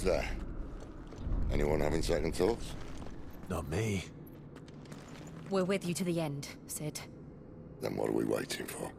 else there? Anyone having second thoughts? Not me. We're with you to the end, Sid. Then what are we waiting for?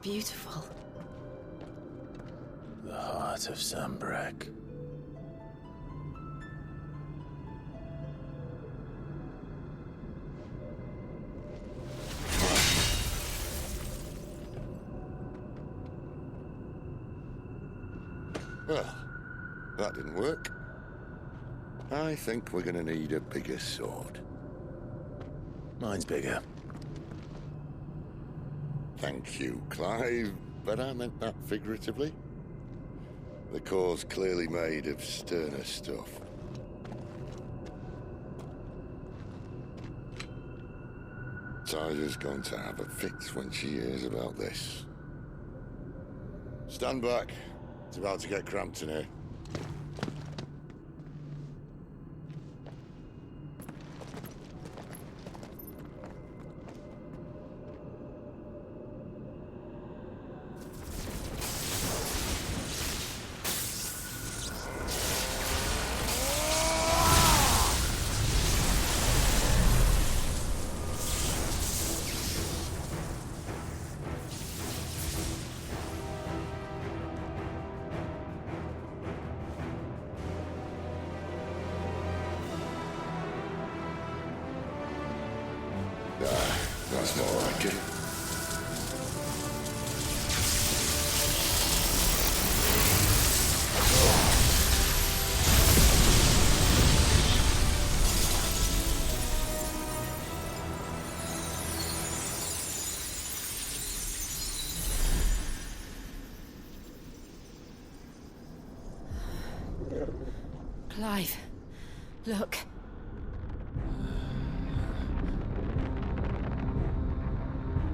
Beautiful. The heart of Sambrek. Well, that didn't work. I think we're gonna need a bigger sword. Mine's bigger. Thank you, Clive, but I meant that figuratively. The core's clearly made of sterner stuff. Tyler's going to have a fit when she hears about this. Stand back. It's about to get cramped in here. That's more like it. Clive, look.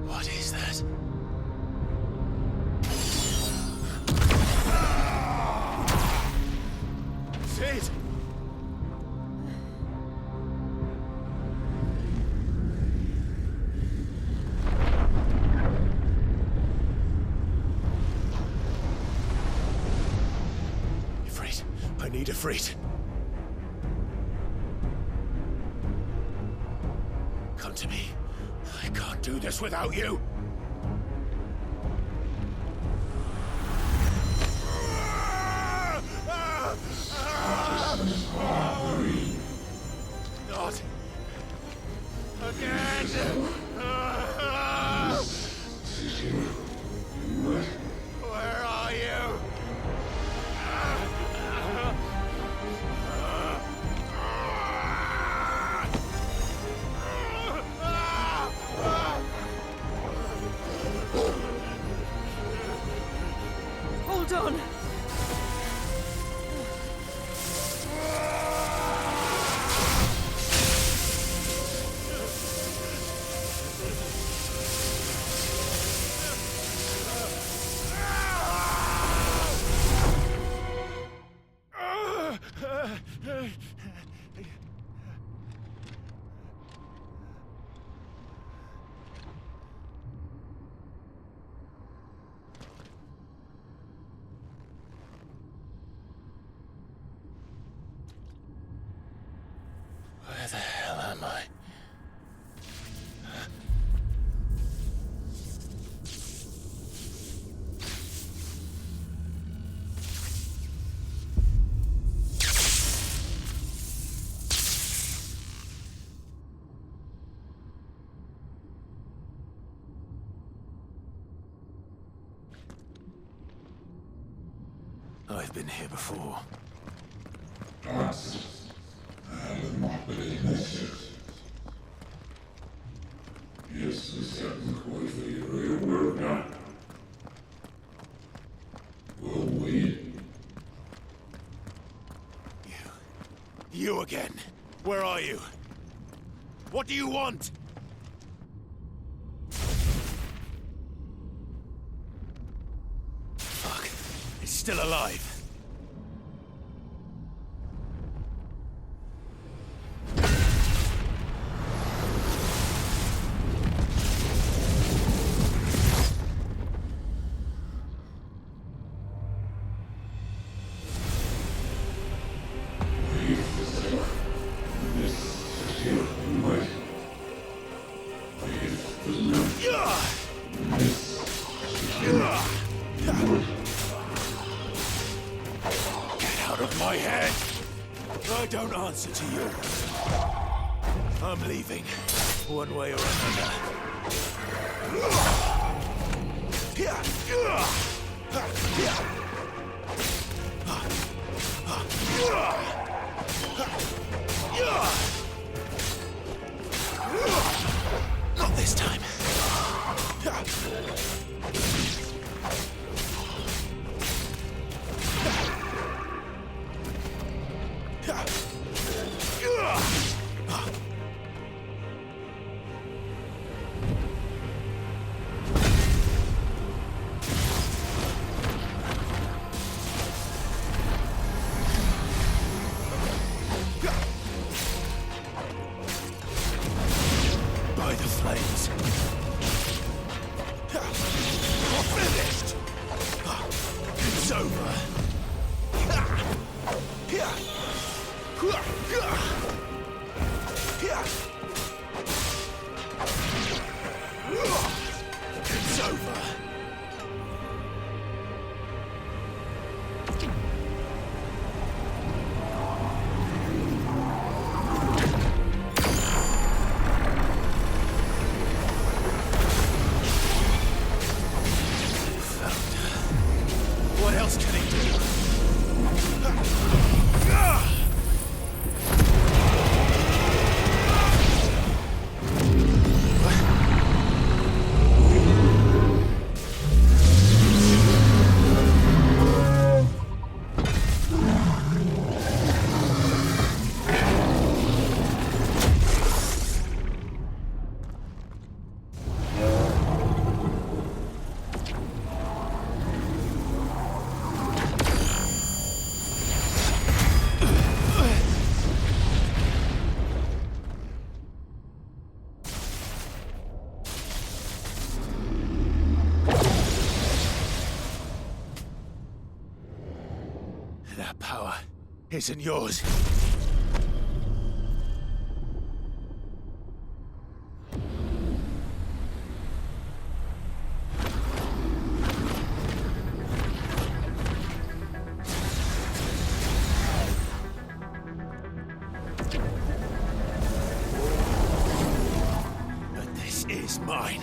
What is that? Sid! Ifrit, I need Ifrit. Come to me. I can't do this without you. Not again. Where are you? Hold on. I've been here before. You again. Where are you? What do you want? Fuck. It's still alive. I don't answer to you. I'm leaving, one way or another. Not this time. That power isn't yours. But this is mine.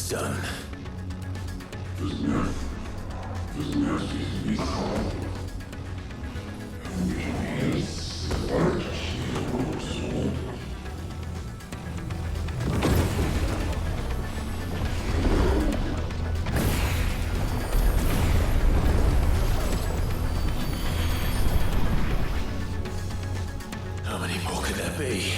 it's done. How many more could there be?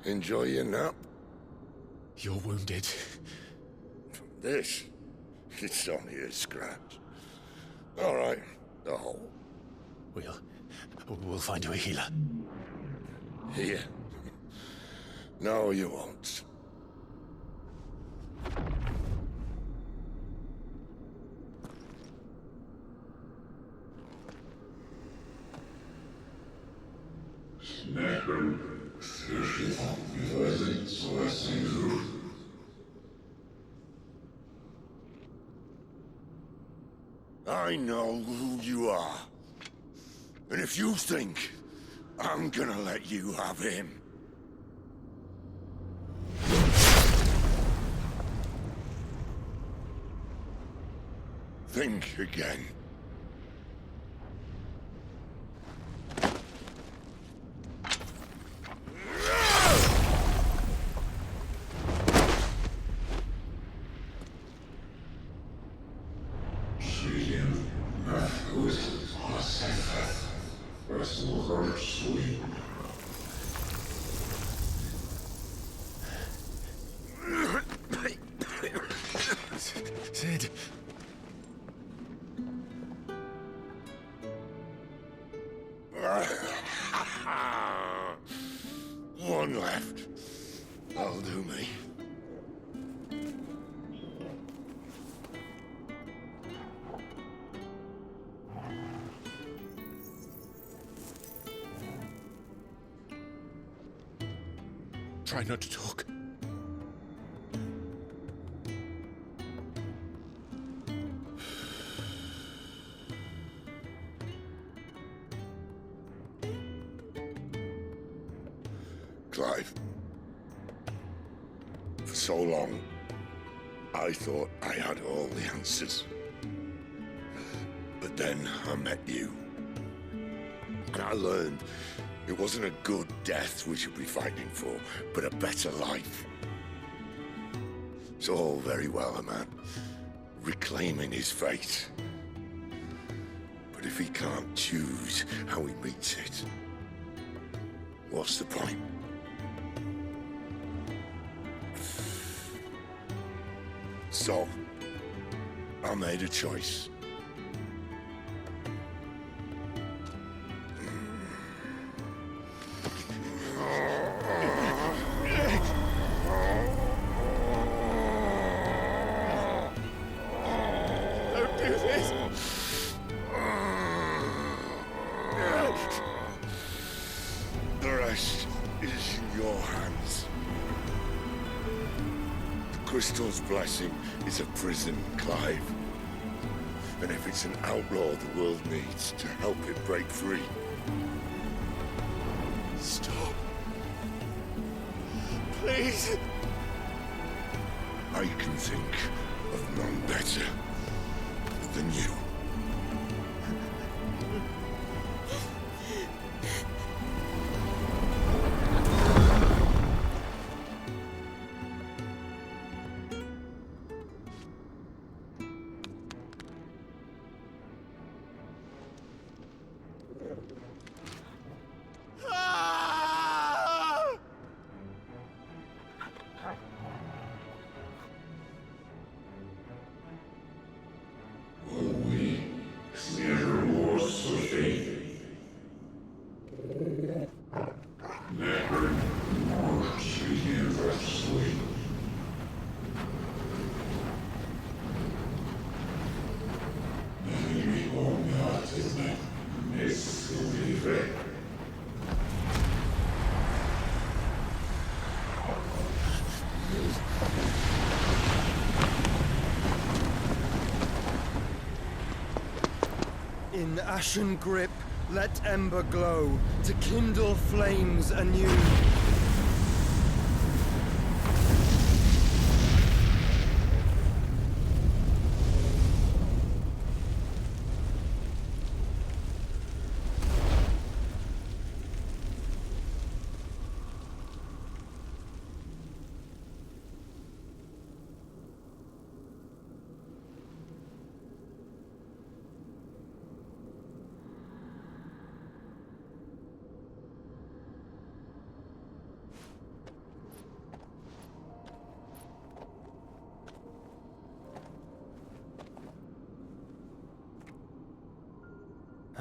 Enjoy your nap? You're wounded. This? It's only a scratch. All right, the hole. We'll find you a healer. Here? No, you won't. I know who you are. And if you think I'm gonna let you have him... think again. Sid. One left. That'll do me. Try not to talk. Clive. For so long, I thought I had all the answers. But then I met you. And I learned it wasn't a good death we should be fighting for, but a better life. It's all very well, a man reclaiming his fate. But if he can't choose how he meets it, what's the point? So, I made a choice. Don't do this! The rest is in your hands. Crystal's blessing is a prison, Clive. And if it's an outlaw the world needs to help it break free... Stop. Please. I can think of none better than you. In ashen grip, let ember glow, to kindle flames anew.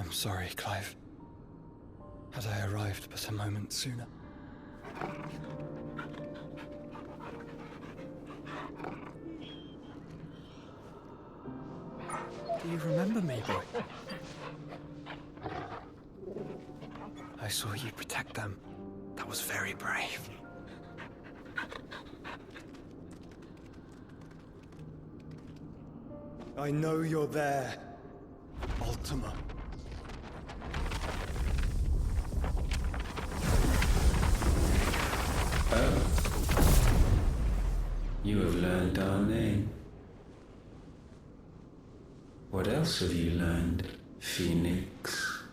I'm sorry, Clive. Had I arrived but a moment sooner. Do you remember me, boy? I saw you protect them. That was very brave. I know you're there, Ultima. Oh. You have learned our name. What else have you learned, Phoenix?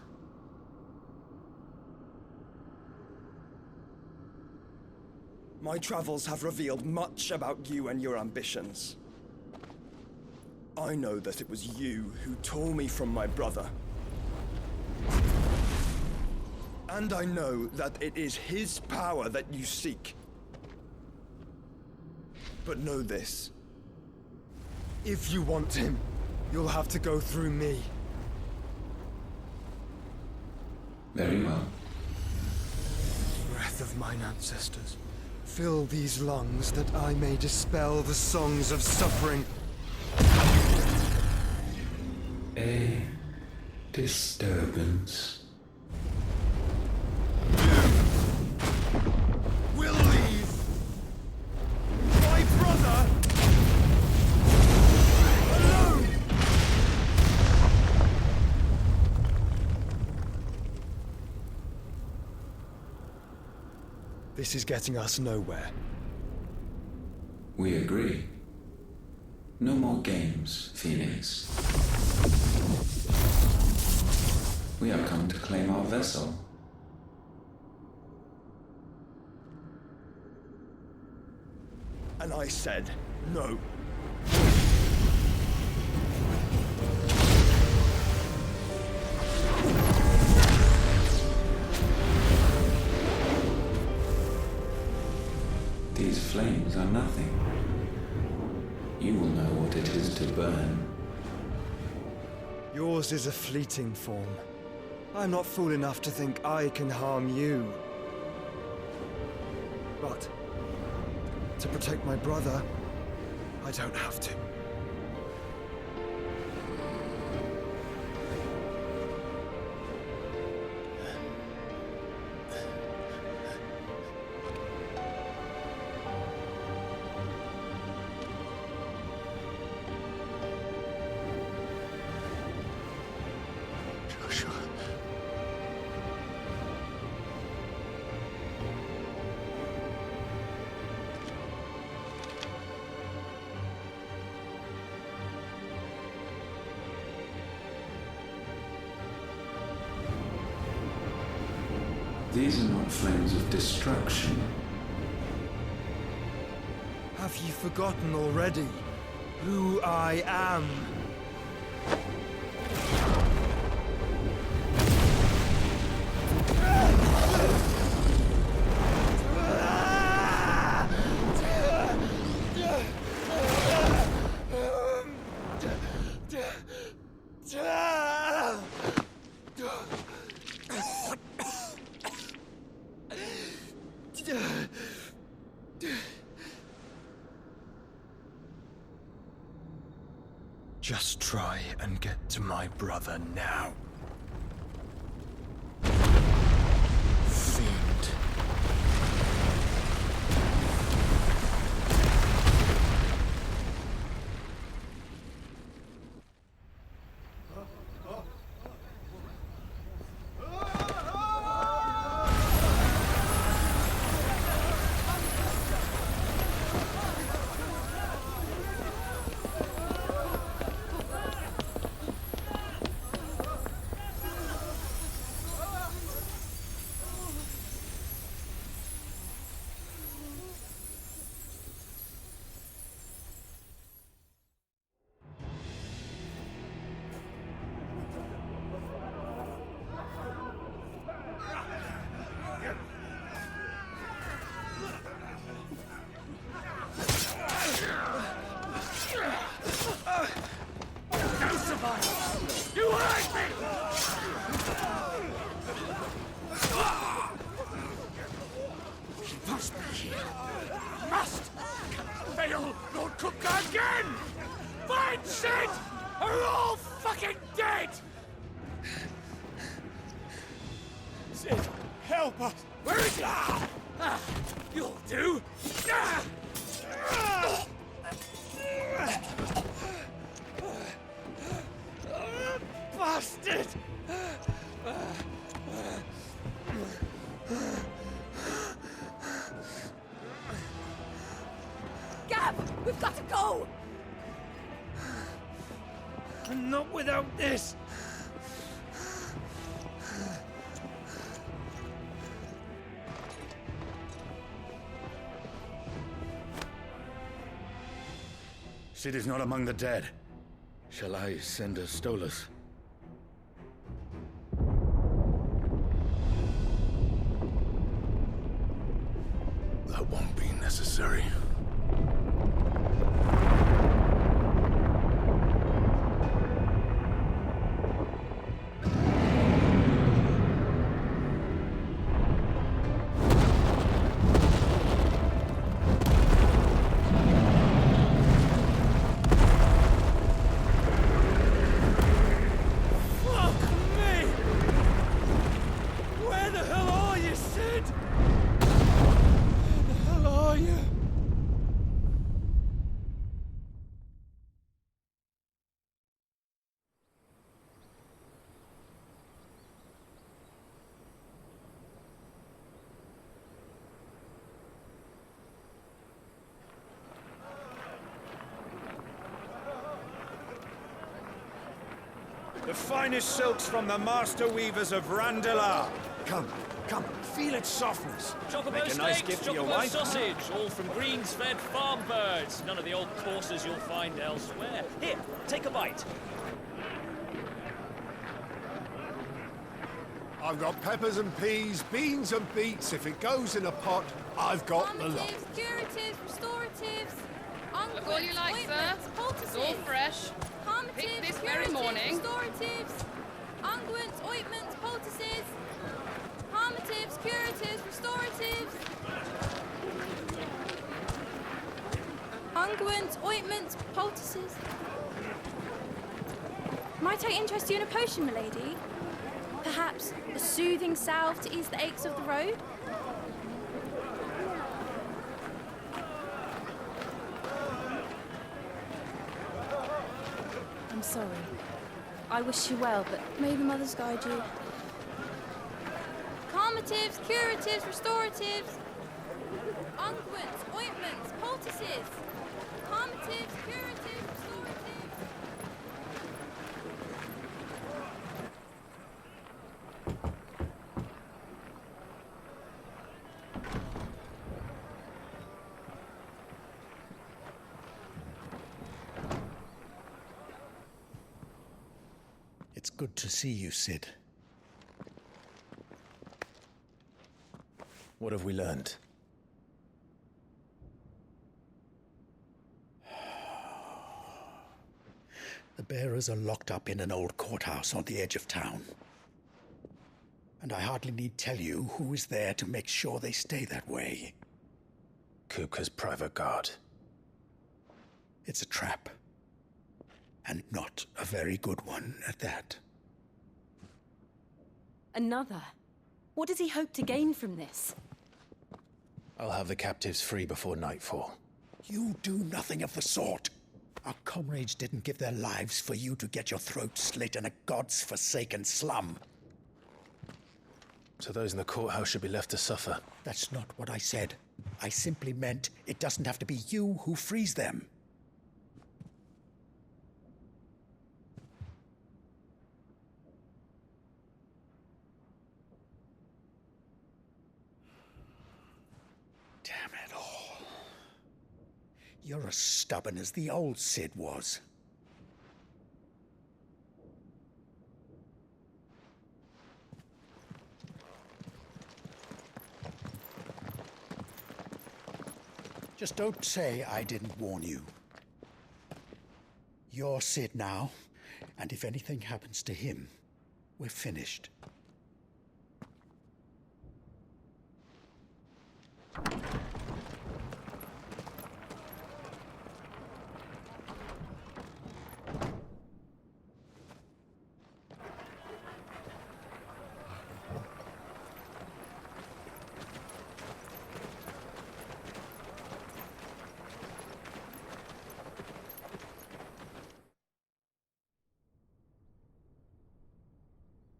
My travels have revealed much about you and your ambitions. I know that it was you who tore me from my brother. And I know that it is his power that you seek. But know this. If you want him, you'll have to go through me. Very well. Breath of mine ancestors, fill these lungs that I may dispel the songs of suffering. A disturbance. We'll leave my brother alone. This is getting us nowhere. We agree. No more games, Phoenix. We have come to claim our vessel. And I said no. These flames are nothing. You will know what it is to burn. Yours is a fleeting form. I'm not fool enough to think I can harm you. But to protect my brother, I don't have to. Joshua. These are not flames of destruction. Have you forgotten already who I am? Just try and get to my brother now. Fiend. Sid, help us! Where is he? You'll do! Bastard! Gab! We've got to go! Not without this! Sid is not among the dead. Shall I send a Stolas? That won't be necessary. The finest silks from the master weavers of Randalar. Come, feel its softness. Chocobo Make a nice steaks, gift for your chocobo wife. sausage, all from greens-fed farm birds. None of the old courses you'll find elsewhere. Here, take a bite. I've got peppers and peas, beans and beets. If it goes in a pot, I've got the lot. Calmatives, curatives, restoratives, Look all you like, sir. ointments, poultices. It's all fresh. Calmatives, Picked this very curatives, morning. Restoratives, unguents, ointments, poultices. Calmatives, curatives, restoratives. Unguents, ointments, poultices. Might I interest you in a potion, milady? Perhaps a soothing salve to ease the aches of the road? I'm sorry. I wish you well, but may the mothers guide you. Calmatives, curatives, restoratives. Unguents, ointments, poultices. Calmatives, curatives, restoratives. It's good to see you, Sid. What have we learned? The bearers are locked up in an old courthouse on the edge of town. And I hardly need tell you who is there to make sure they stay that way. Kupka's private guard. It's a trap. And not a very good one at that. Another? What does he hope to gain from this? I'll have the captives free before nightfall. You do nothing of the sort. Our comrades didn't give their lives for you to get your throat slit in a god's forsaken slum. So those in the courthouse should be left to suffer. That's not what I said. I simply meant it doesn't have to be you who frees them. Damn it all. You're as stubborn as the old Sid was. Just don't say I didn't warn you. You're Sid now, and if anything happens to him, we're finished.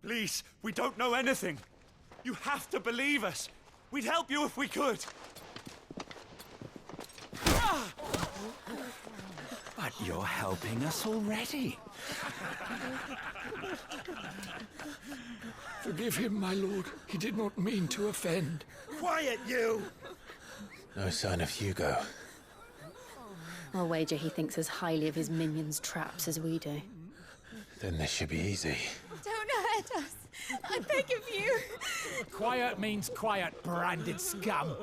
Please, we don't know anything. You have to believe us. We'd help you if we could. But you're helping us already. Forgive him, my lord. He did not mean to offend. Quiet, you! No sign of Hugo. I'll wager he thinks as highly of his minions' traps as we do. Then this should be easy. Don't hurt us. I beg of you. Quiet means quiet, branded scum.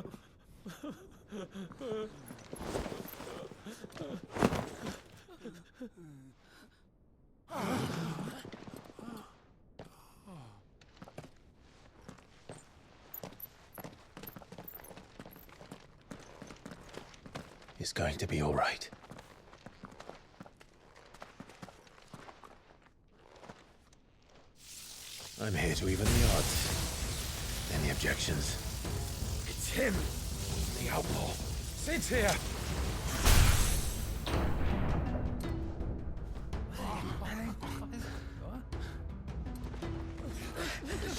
It's going to be all right. I'm here to even the odds. Any objections? It's him! The outlaw. Sit here!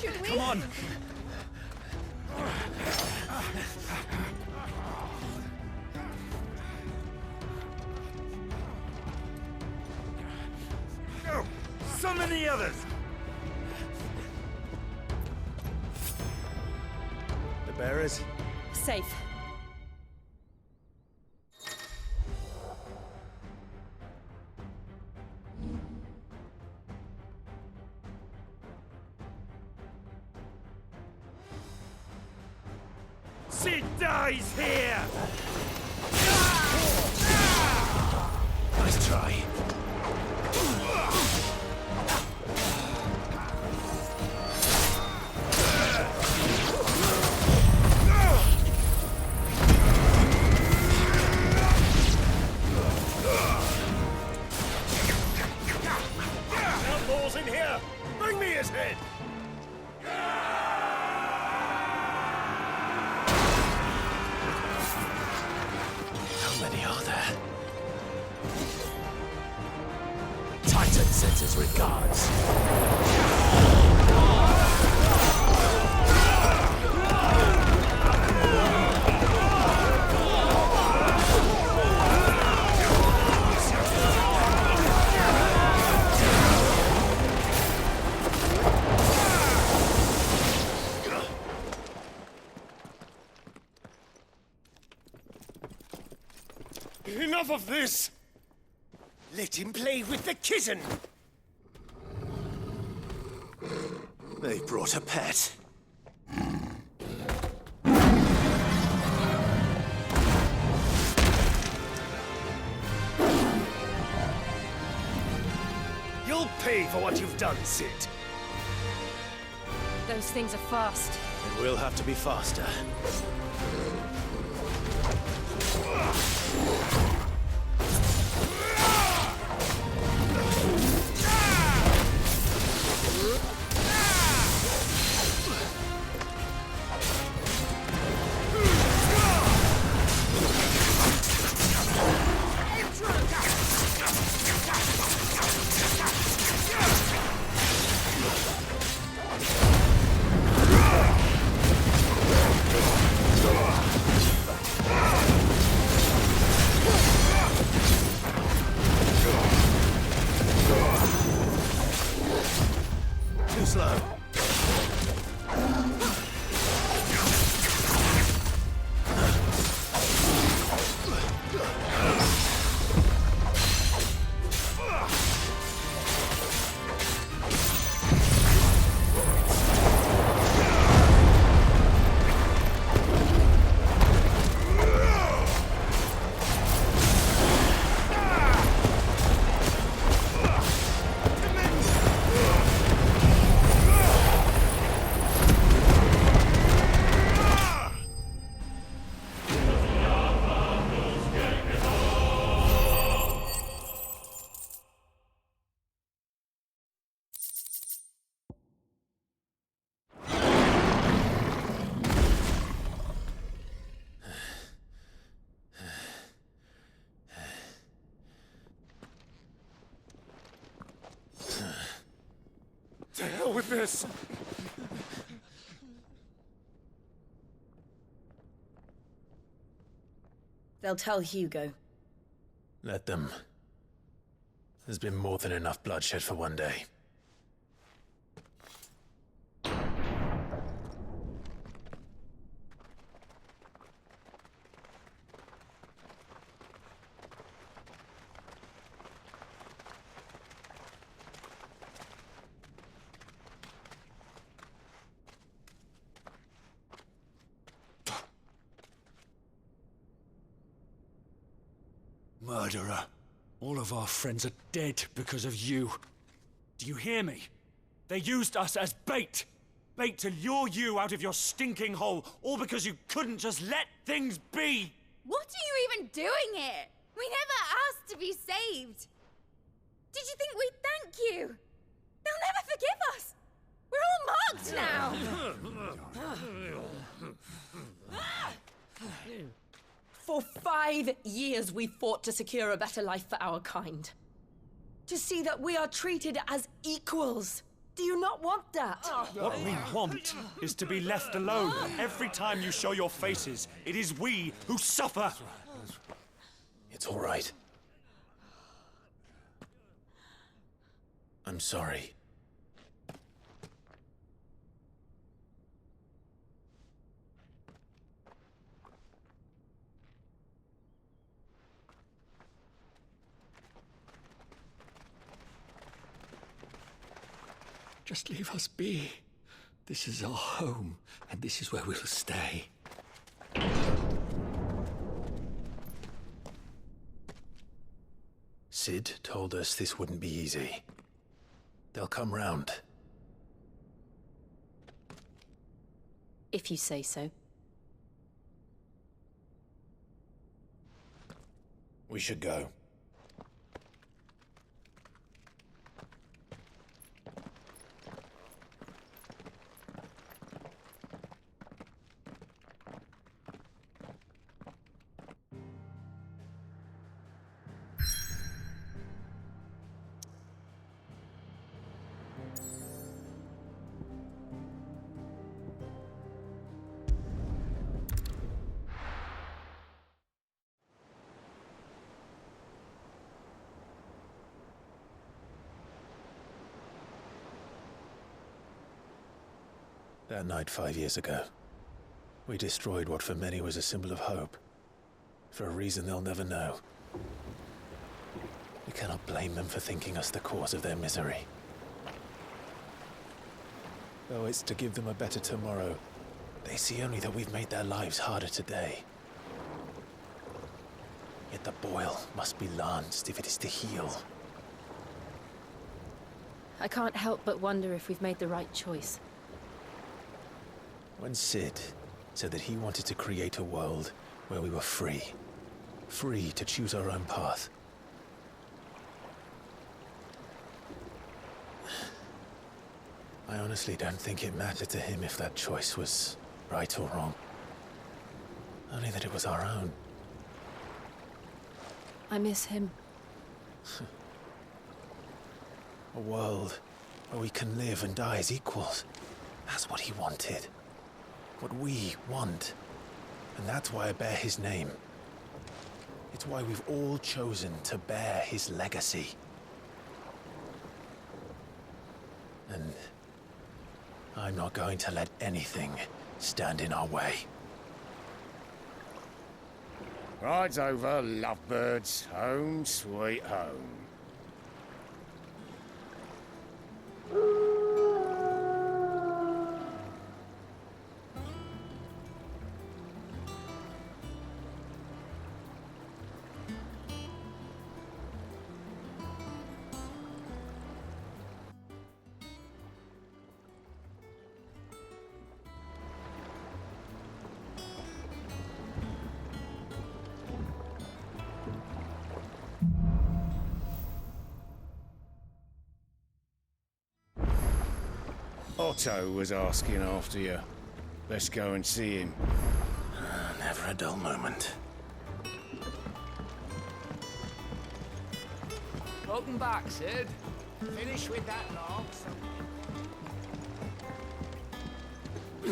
Should we? Come on! Go! Summon the others! The bearers? Safe. She dies here! Nice try. Outlaws in here! Bring me his head! How many are there? Titan sends his regards. Enough of this! Let him play with the kitten! They brought a pet. You'll pay for what you've done, Sid. Those things are fast. And we'll have to be faster. us! They'll tell Hugo. Let them. There's been more than enough bloodshed for one day. Murderer. All of our friends are dead because of you. Do you hear me? They used us as bait. Bait to lure you out of your stinking hole, all because you couldn't just let things be. What are you even doing here? We never asked to be saved. Did you think we'd thank you? They'll never forgive us. We're all marked now. For 5 years we fought to secure a better life for our kind. To see that we are treated as equals. Do you not want that? What we want is to be left alone. Every time you show your faces, it is we who suffer. It's all right. I'm sorry. Just leave us be. This is our home, and this is where we'll stay. Sid told us this wouldn't be easy. They'll come round. If you say so. We should go. That night 5 years ago, we destroyed what for many was a symbol of hope. For a reason they'll never know. We cannot blame them for thinking us the cause of their misery. Though it's to give them a better tomorrow, they see only that we've made their lives harder today. Yet the boil must be lanced if it is to heal. I can't help but wonder if we've made the right choice. When Sid said that he wanted to create a world where we were free. Free to choose our own path. I honestly don't think it mattered to him if that choice was right or wrong. Only that it was our own. I miss him. A world where we can live and die as equals. That's what he wanted. What we want. And that's why I bear his name. It's why we've all chosen to bear his legacy. And I'm not going to let anything stand in our way. Rides over, lovebirds. Home, sweet home. Otto was asking after you. Let's go and see him. Never a dull moment. Welcome back, Sid. Finish with that log. All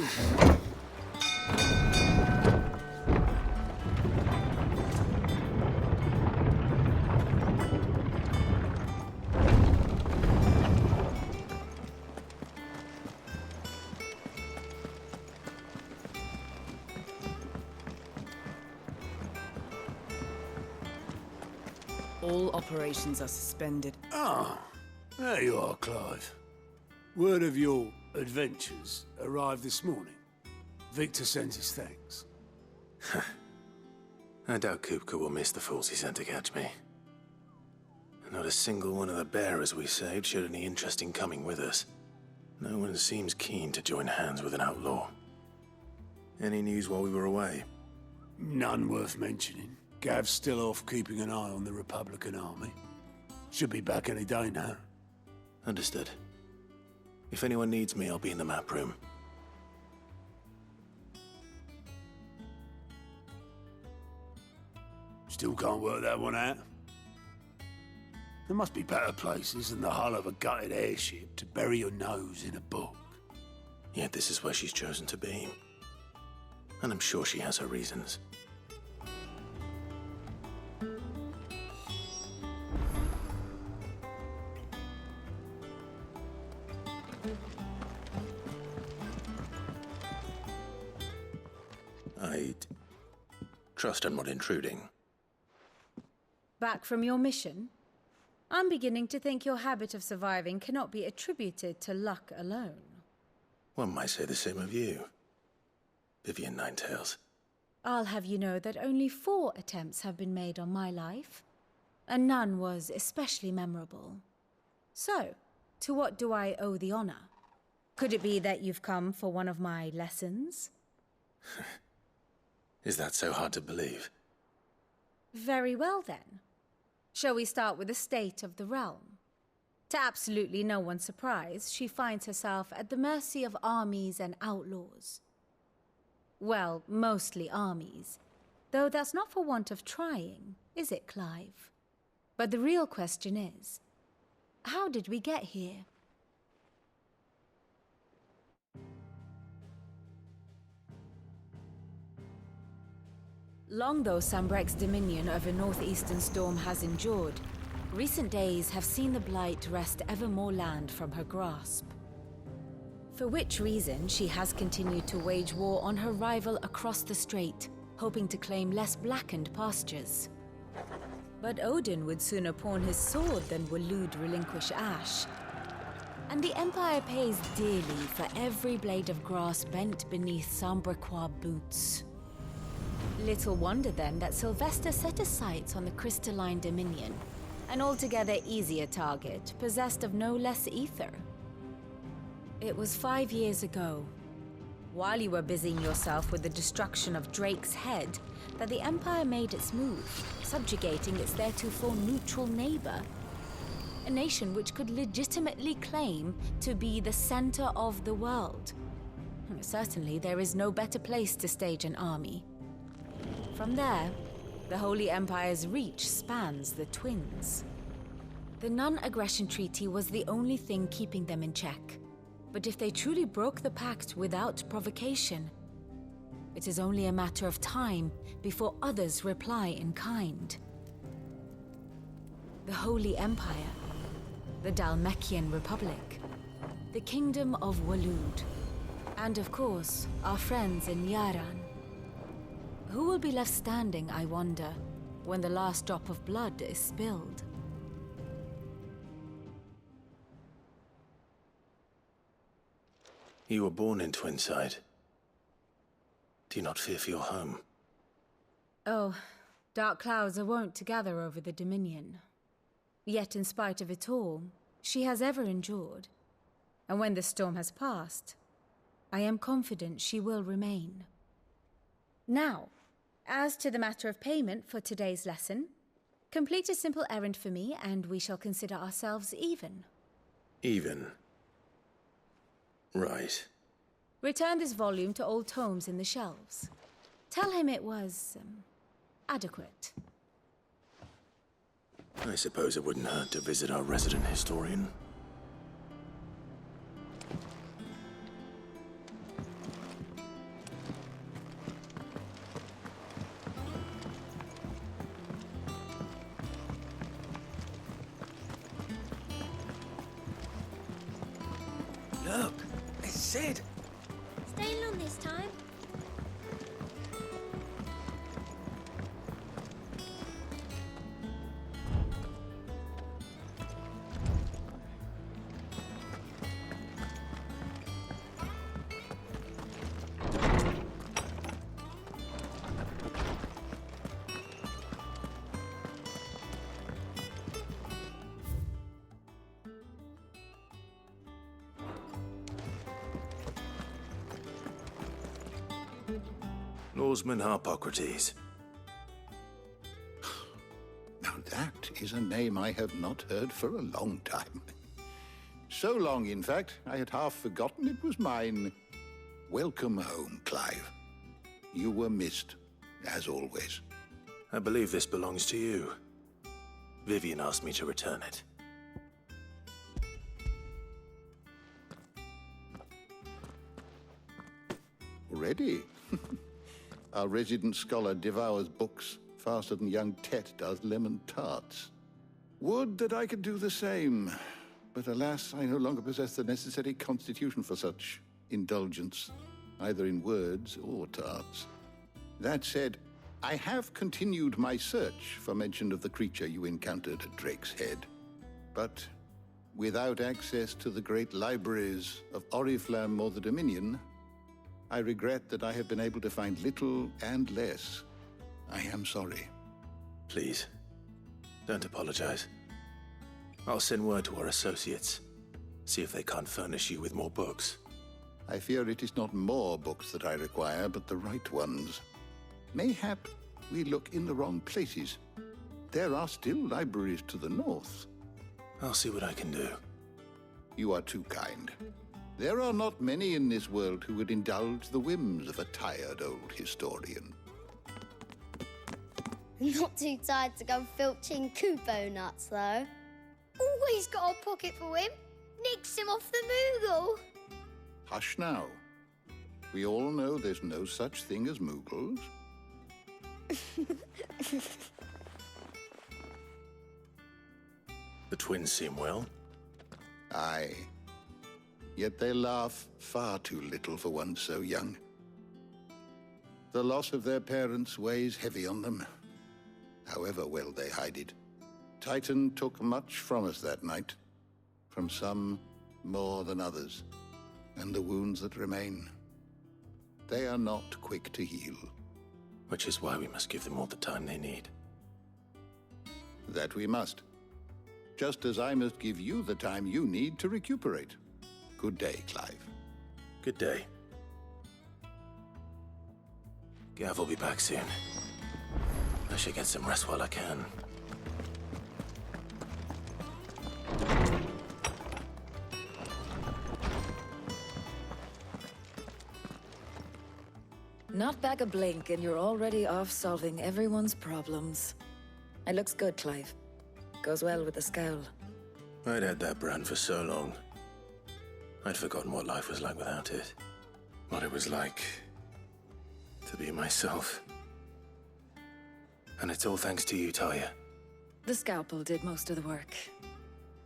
operations are suspended. Ah, there you are, Clive. Word of your adventures arrived this morning. Victor sends his thanks. I doubt Kupka will miss the fools he sent to catch me. Not a single one of the bearers we saved showed any interest in coming with us. No one seems keen to join hands with an outlaw. Any news while we were away? None worth mentioning. Gav's still off keeping an eye on the Republican army. Should be back any day now. Understood. If anyone needs me, I'll be in the map room. Still can't work that one out. There must be better places than the hull of a gutted airship to bury your nose in a book. Yet this is where she's chosen to be. And I'm sure she has her reasons. I trust I'm not intruding. Back from your mission? I'm beginning to think your habit of surviving cannot be attributed to luck alone. One might say the same of you, Vivian Ninetails. I'll have you know that only 4 attempts have been made on my life, and none was especially memorable. So, to what do I owe the honor? Could it be that you've come for one of my lessons? Is that so hard to believe? Very well then. Shall we start with the state of the realm? To absolutely no one's surprise, she finds herself at the mercy of armies and outlaws. Well, mostly armies. Though that's not for want of trying, is it, Clive? But the real question is, how did we get here? Long though Sambrek's dominion over northeastern Storm has endured, recent days have seen the Blight wrest ever more land from her grasp. For which reason she has continued to wage war on her rival across the strait, hoping to claim less blackened pastures. But Odin would sooner pawn his sword than Waloed relinquish Ash. And the Empire pays dearly for every blade of grass bent beneath Sambrequois boots. Little wonder then that Sylvester set his sights on the crystalline dominion, an altogether easier target, possessed of no less ether. It was 5 years ago, while you were busying yourself with the destruction of Drake's head, that the Empire made its move, subjugating its theretofore neutral neighbor. A nation which could legitimately claim to be the center of the world. Certainly, there is no better place to stage an army. From there, the Holy Empire's reach spans the Twins. The non-aggression treaty was the only thing keeping them in check. But if they truly broke the pact without provocation, it is only a matter of time before others reply in kind. The Holy Empire, the Dhalmekian Republic, the Kingdom of Waloed, and of course, our friends in Yaran. Who will be left standing, I wonder, when the last drop of blood is spilled? You were born in Twinside. Do you not fear for your home? Oh, dark clouds are wont to gather over the Dominion. Yet in spite of it all, she has ever endured. And when the storm has passed, I am confident she will remain. Now, as to the matter of payment for today's lesson, complete a simple errand for me and we shall consider ourselves even. Even? Right. Return this volume to old tomes in the shelves. Tell him it was, adequate. I suppose it wouldn't hurt to visit our resident historian. said. Staying on this time? Norseman Harpocrates. Now that is a name I have not heard for a long time. So long, in fact, I had half forgotten it was mine. Welcome home, Clive. You were missed, as always. I believe this belongs to you. Vivian asked me to return it. Already? Our resident scholar devours books faster than young Tet does lemon tarts. Would that I could do the same. But alas, I no longer possess the necessary constitution for such indulgence, either in words or tarts. That said, I have continued my search for mention of the creature you encountered at Drake's Head. But without access to the great libraries of Oriflamme or the Dominion, I regret that I have been able to find little and less. I am sorry. Please, don't apologize. I'll send word to our associates. See if they can't furnish you with more books. I fear it is not more books that I require, but the right ones. Mayhap we look in the wrong places. There are still libraries to the north. I'll see what I can do. You are too kind. There are not many in this world who would indulge the whims of a tired old historian. Not too tired to go filching Kupo nuts, though. Always got a pocket for him. Nicks him off the Moogle. Hush now. We all know there's no such thing as Moogles. The twins seem well. Aye. Yet they laugh far too little for one so young. The loss of their parents weighs heavy on them, however well they hide it. Titan took much from us that night, from some more than others, and the wounds that remain, they are not quick to heal. Which is why we must give them all the time they need. That we must. Just as I must give you the time you need to recuperate. Good day, Clive. Good day. Gav will be back soon. I should get some rest while I can. Not back a blink and you're already off solving everyone's problems. It looks good, Clive. Goes well with the scowl. I'd had that brand for so long. I'd forgotten what life was like without it. What it was like to be myself. And it's all thanks to you, Talia. The scalpel did most of the work.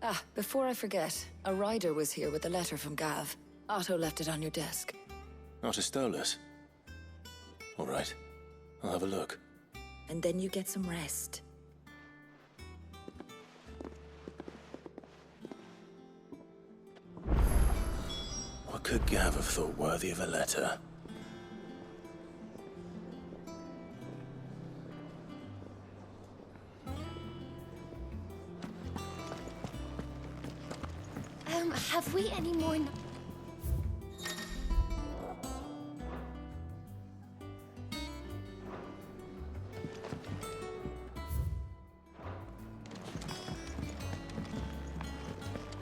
Ah, before I forget, a rider was here with a letter from Gav. Otto left it on your desk. Otto stole us. All right, I'll have a look. And then you get some rest. What could Gav have thought worthy of a letter? Have we any more...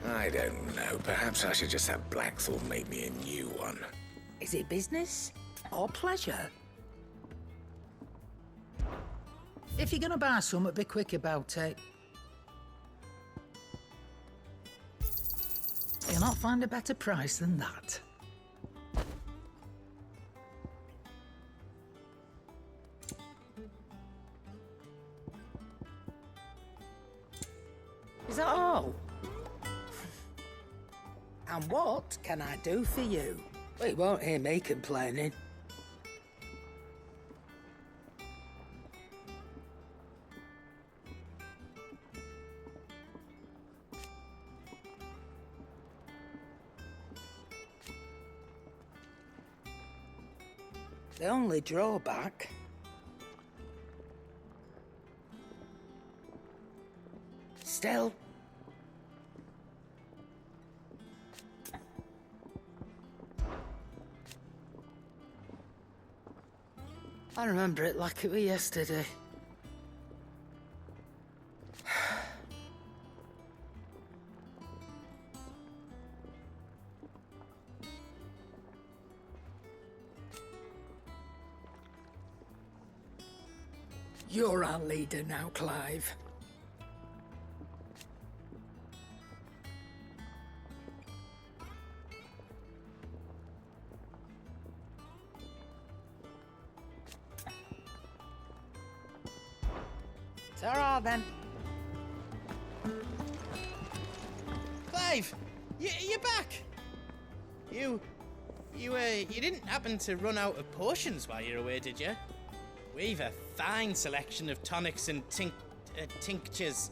I don't know. Perhaps I should just have Blackthorn make me a new one. Is it business or pleasure? If you're gonna buy something, be quick about it. You'll not find a better price than that. Is that all? And what can I do for you? Well, you won't hear me complaining. The only drawback... Still... I remember it like it was yesterday. You're our leader now, Clive. Ta-ra, then. Clive! You're back! You didn't happen to run out of potions while you're away, did you? We've a fine selection of tonics and tinctures.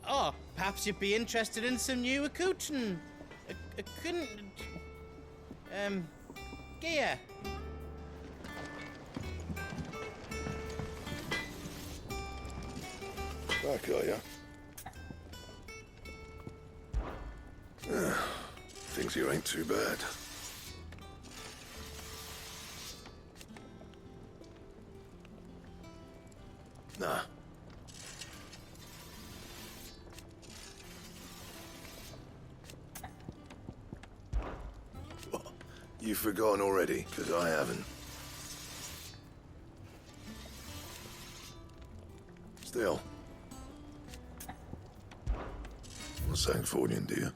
Oh, perhaps you'd be interested in some new accoutrement. Gear. Back, are ya? Things here ain't too bad. Nah. What? You've forgotten already? 'Cause I haven't. Still. Not saying fortune, do you?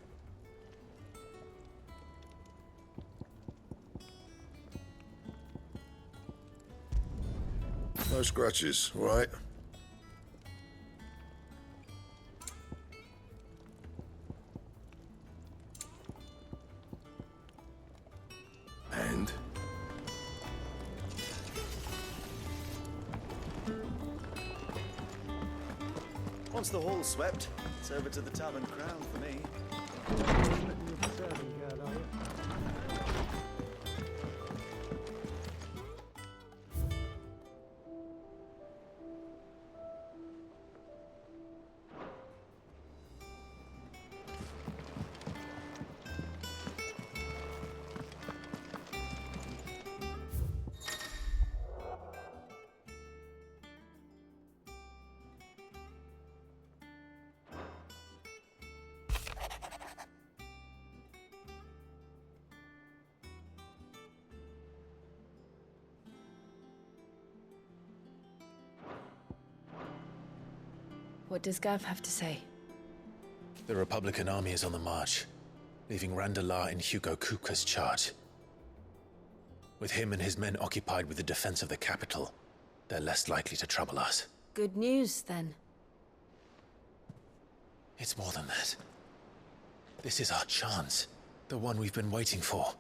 No scratches, all right? And? Once the hall's swept, it's over to the Tavern Crown for me. What does Gav have to say? The Republican army is on the march, leaving Randalar in Hugo Kuka's charge. With him and his men occupied with the defense of the capital, they're less likely to trouble us. Good news, then. It's more than that. This is our chance, the one we've been waiting for.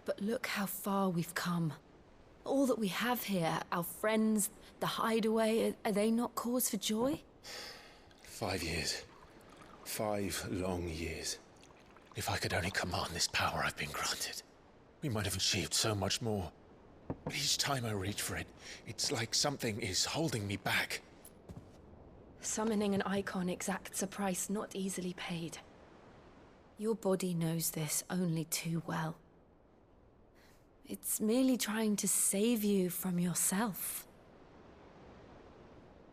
But look how far we've come. All that we have here, our friends, the hideaway, are they not cause for joy? 5 years. 5 long years. If I could only command this power I've been granted, we might have achieved so much more. But each time I reach for it, it's like something is holding me back. Summoning an icon exacts a price not easily paid. Your body knows this only too well. It's merely trying to save you from yourself.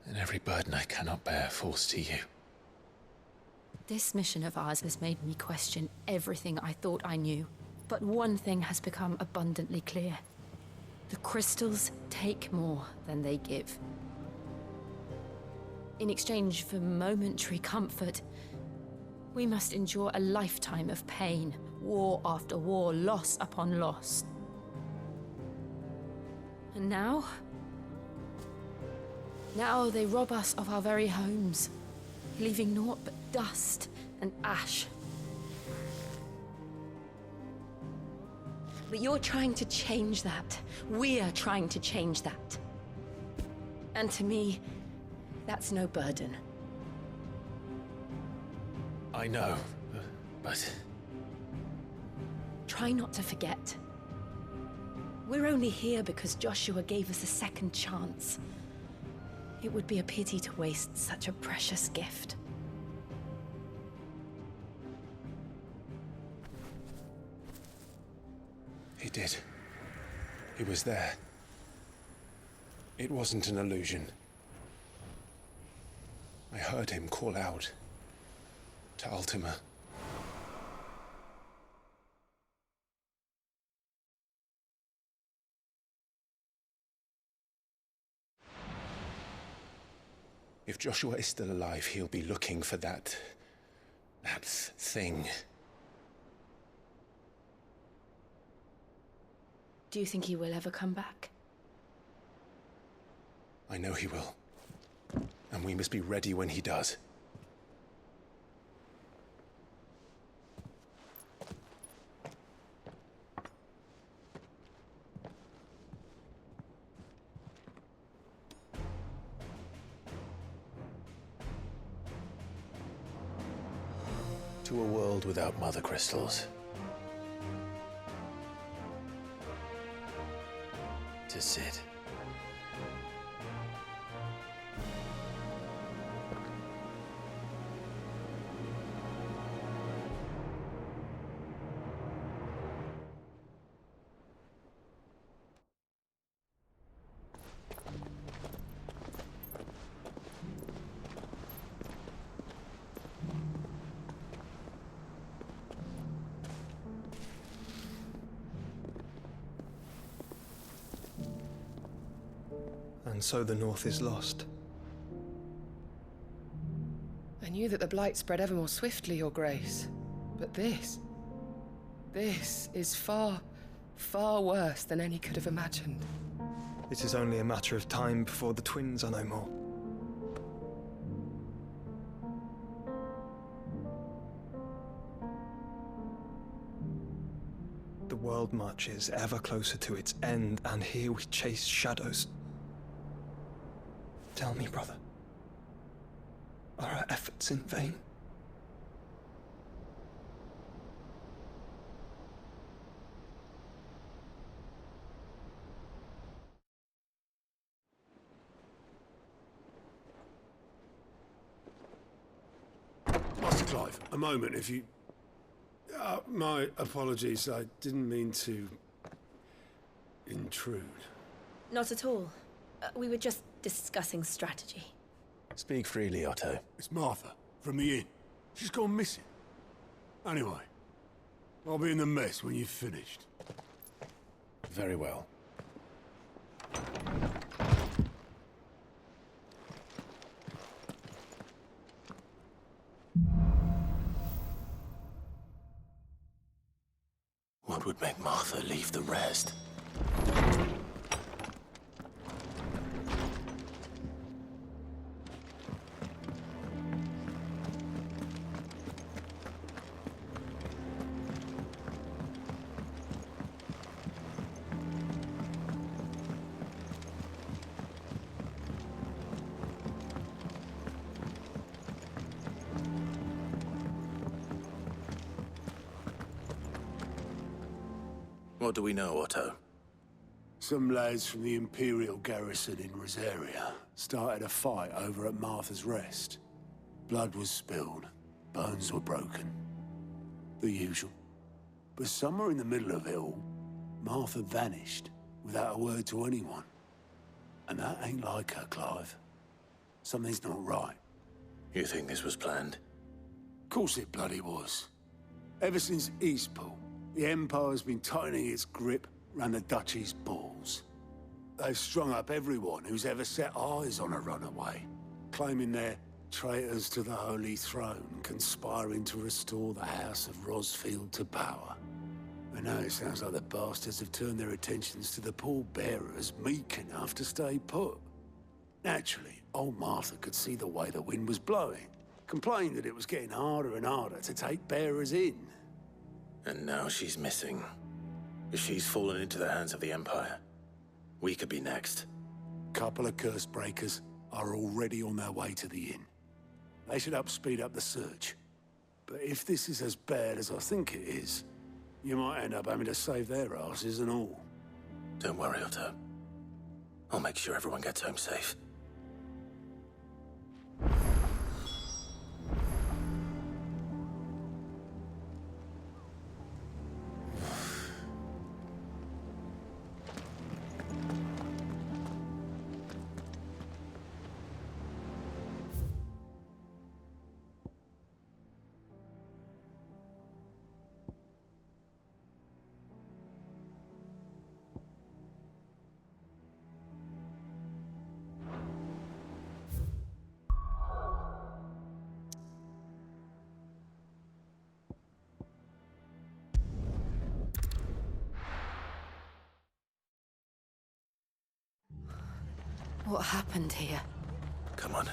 And every burden I cannot bear falls to you. This mission of ours has made me question everything I thought I knew. But one thing has become abundantly clear. The crystals take more than they give. In exchange for momentary comfort, we must endure a lifetime of pain, war after war, loss upon loss. And now, Now they rob us of our very homes, leaving naught but dust and ash. But you're trying to change that. We're trying to change that. And to me, that's no burden. I know, but... Try not to forget. We're only here because Joshua gave us a second chance. It would be a pity to waste such a precious gift. He did. He was there. It wasn't an illusion. I heard him call out to Ultima. If Joshua is still alive, he'll be looking for that thing. Do you think he will ever come back? I know he will. And we must be ready when he does. To a world without mother crystals. To sit. And so the North is lost. I knew that the Blight spread ever more swiftly, Your Grace. But this is far, far worse than any could have imagined. It is only a matter of time before the twins are no more. The world marches ever closer to its end, and here we chase shadows. Tell me, brother, are our efforts in vain? Master Clive, a moment, if you... my apologies, I didn't mean to... intrude. Not at all. We were just discussing strategy. Speak freely, Otto. It's Martha, from the inn. She's gone missing. Anyway, I'll be in the mess when you've finished. Very well. What would make Martha leave the rest? What do we know, Otto? Some lads from the Imperial garrison in Rosaria started a fight over at Martha's Rest. Blood was spilled, bones were broken. The usual. But somewhere in the middle of it all, Martha vanished without a word to anyone. And that ain't like her, Clive. Something's not right. You think this was planned? Of course it bloody was. Ever since Eastpool, the Empire's been tightening its grip round the Duchy's balls. They've strung up everyone who's ever set eyes on a runaway, claiming they're traitors to the Holy Throne, conspiring to restore the House of Rosfield to power. And now it sounds like the bastards have turned their attentions to the pallbearers meek enough to stay put. Naturally, Old Martha could see the way the wind was blowing. Complained that it was getting harder and harder to take bearers in. And now she's missing. If she's fallen into the hands of the Empire, we could be next. Couple of curse breakers are already on their way to the inn. They should help speed up the search. But if this is as bad as I think it is, you might end up having to save their asses and all. Don't worry, Otto. I'll make sure everyone gets home safe. What happened here? Come on.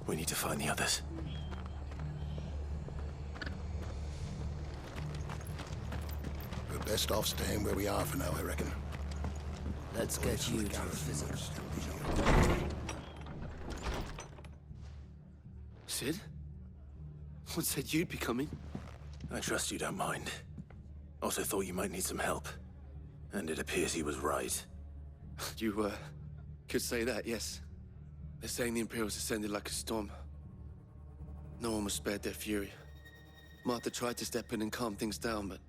We need to find the others. We're best off staying where we are for now, I reckon. Let's get you to a visit. Sid? What said you'd be coming? I trust you don't mind. Also thought you might need some help. And it appears he was right. You, could say that, yes. They're saying the Imperials ascended like a storm. No one was spared their fury. Martha tried to step in and calm things down, but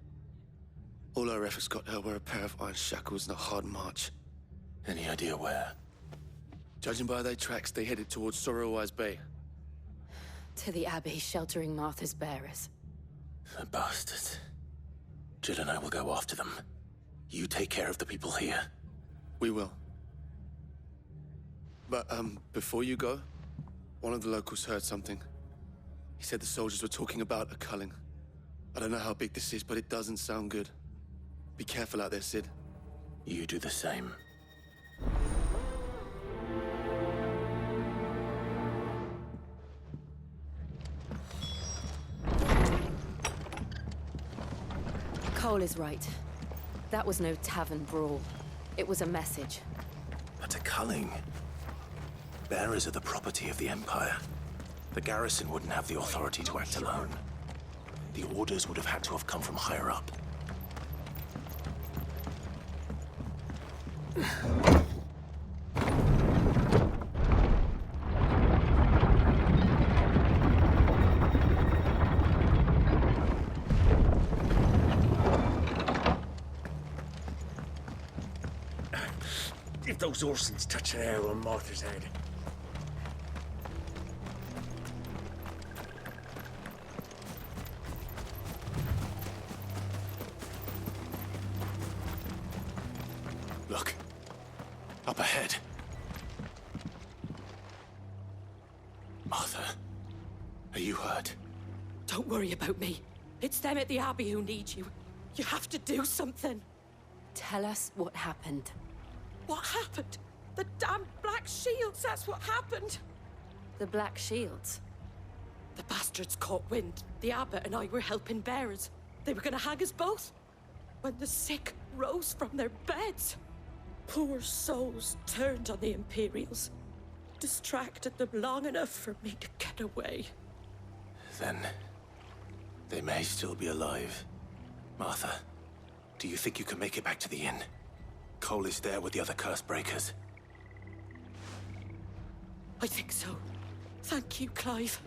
all our efforts got her were a pair of iron shackles and a hard march. Any idea where? Judging by their tracks, they headed towards Sorrowwise Bay. To the Abbey sheltering Martha's bearers. The bastards. Jill and I will go after them. You take care of the people here. We will. But, before you go, one of the locals heard something. He said the soldiers were talking about a culling. I don't know how big this is, but it doesn't sound good. Be careful out there, Sid. You do the same. Cole is right. That was no tavern brawl. It was a message. But a culling? Bearers are the property of the Empire. The garrison wouldn't have the authority to act alone. The orders would have had to have come from higher up. If those Orsons touch an arrow on Martha's head. Look. Up ahead. Martha, are you hurt? Don't worry about me. It's them at the Abbey who need you. You have to do something. Tell us what happened. What happened? The damn Black Shields, that's what happened. The Black Shields? The bastards caught wind. The abbot and I were helping bearers. They were gonna hang us both. When the sick rose from their beds, poor souls turned on the Imperials. Distracted them long enough for me to get away. Then, they may still be alive. Martha, do you think you can make it back to the inn? Cole is there with the other curse breakers. I think so. Thank you, Clive.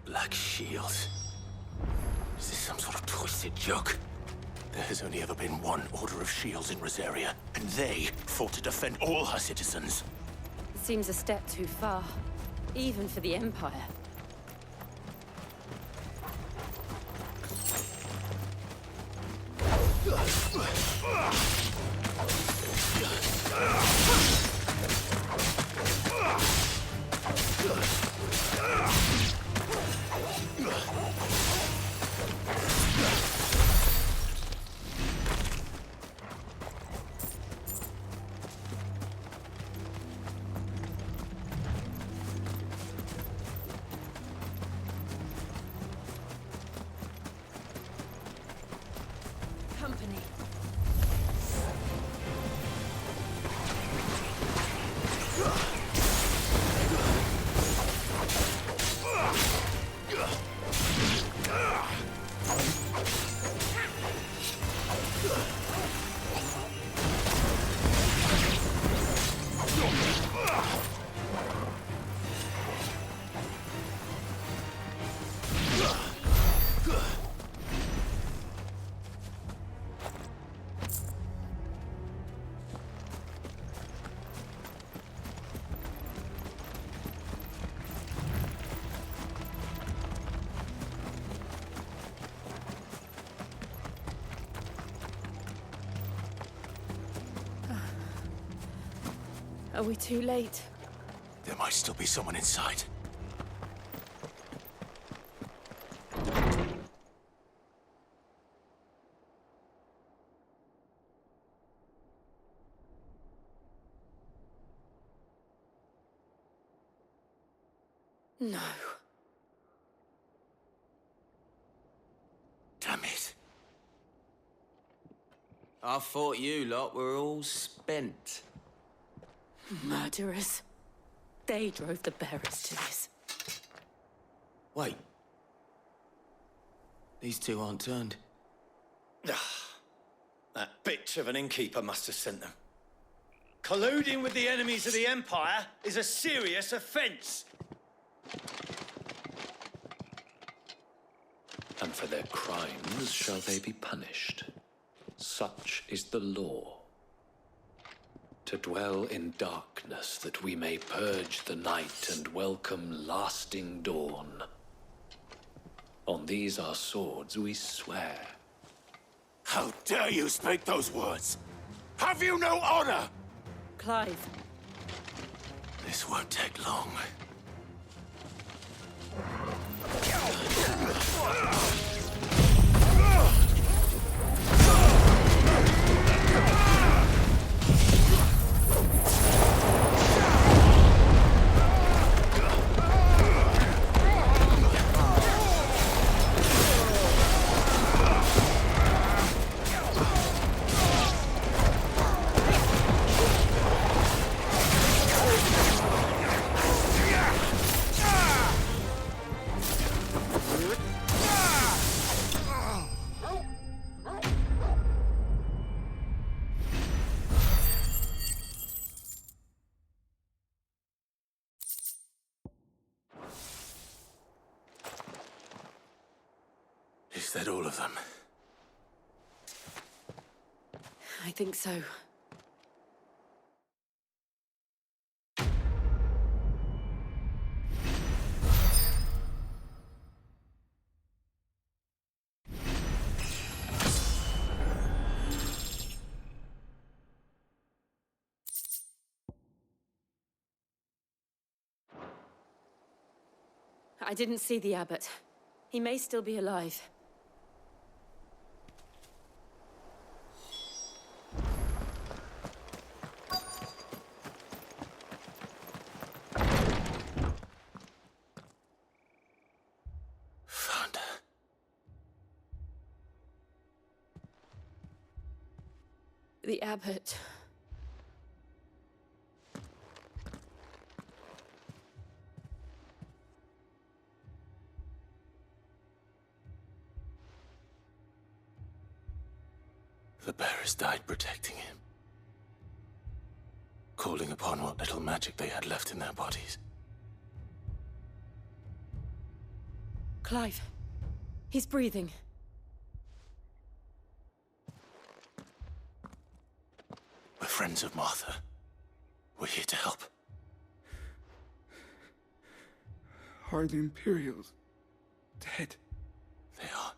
Black Shields. Is this some sort of twisted joke? There has only ever been one Order of Shields in Rosaria, and they fought to defend all her citizens. It seems a step too far, even for the Empire. company. Are we too late? There might still be someone inside. No. Damn it. I thought you lot were all spent. Murderers. They drove the bearers to this. Wait. These two aren't turned. That bitch of an innkeeper must have sent them. Colluding with the enemies of the Empire is a serious offence. And for their crimes shall they be punished. Such is the law. To dwell in darkness that we may purge the night and welcome lasting dawn. On these our swords we swear. How dare you speak those words? Have you no honor? Clive. This won't take long. Is that all of them? I think so. I didn't see the abbot. He may still be alive. Found her. The abbot. The bearers died protecting him. Calling upon what little magic they had left in their bodies. Clive. He's breathing. We're friends of Martha. We're here to help. Are the Imperials dead? They are.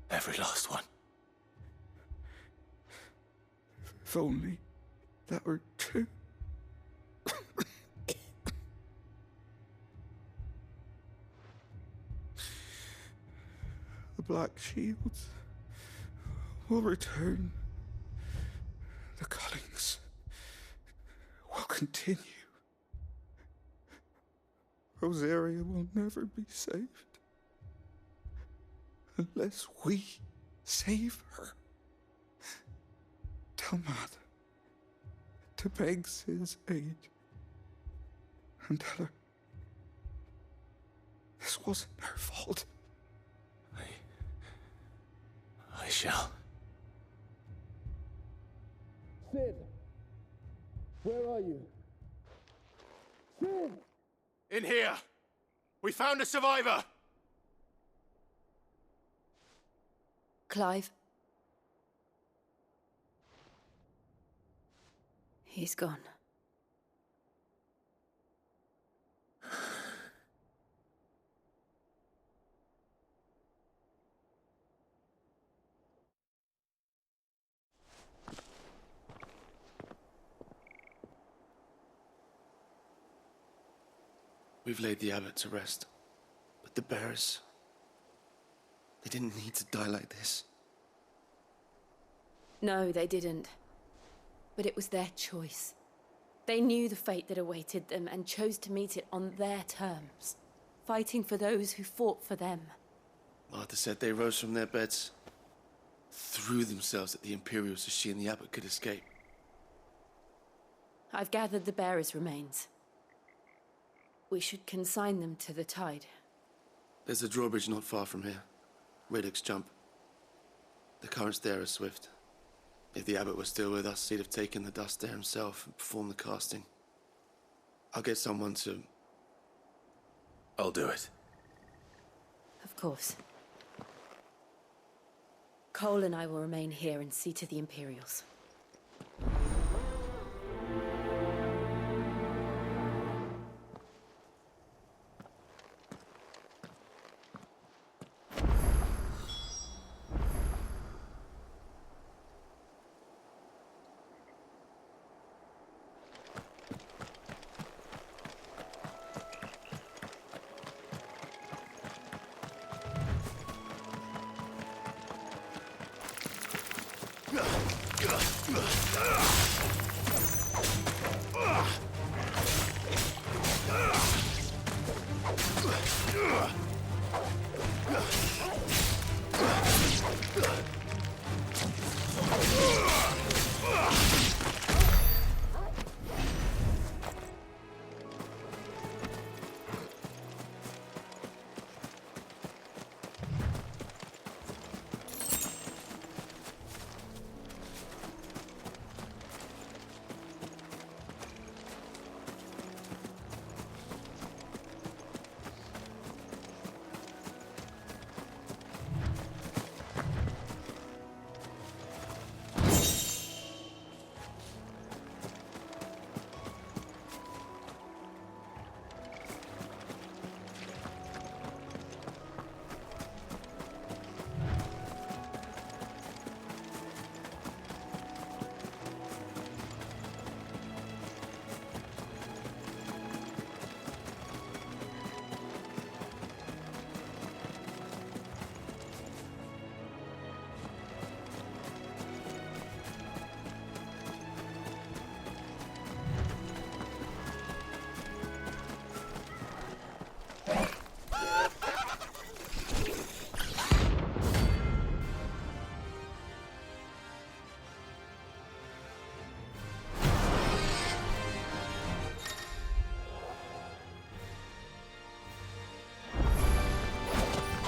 Every last one. If only that were true. The Black Shields will return. The cullings will continue. Rosaria will never be saved unless we Save her. Tell Mother to beg Sid's aid. And tell her this wasn't her fault. I shall. Sid! Where are you? Sid! In here! We found a survivor! Clive. He's gone. We've laid the abbot to rest. But the bearers... they didn't need to die like this. No, they didn't. But it was their choice. They knew the fate that awaited them and chose to meet it on their terms, fighting for those who fought for them. Martha said they rose from their beds, threw themselves at the Imperials so she and the abbot could escape. I've gathered the bearers' remains. We should consign them to the tide. There's a drawbridge not far from here. Radix Jump. The currents there are swift. If the abbot was still with us, he'd have taken the dust there himself and performed the casting. I'll get someone to... I'll do it. Of course. Cole and I will remain here and see to the Imperials.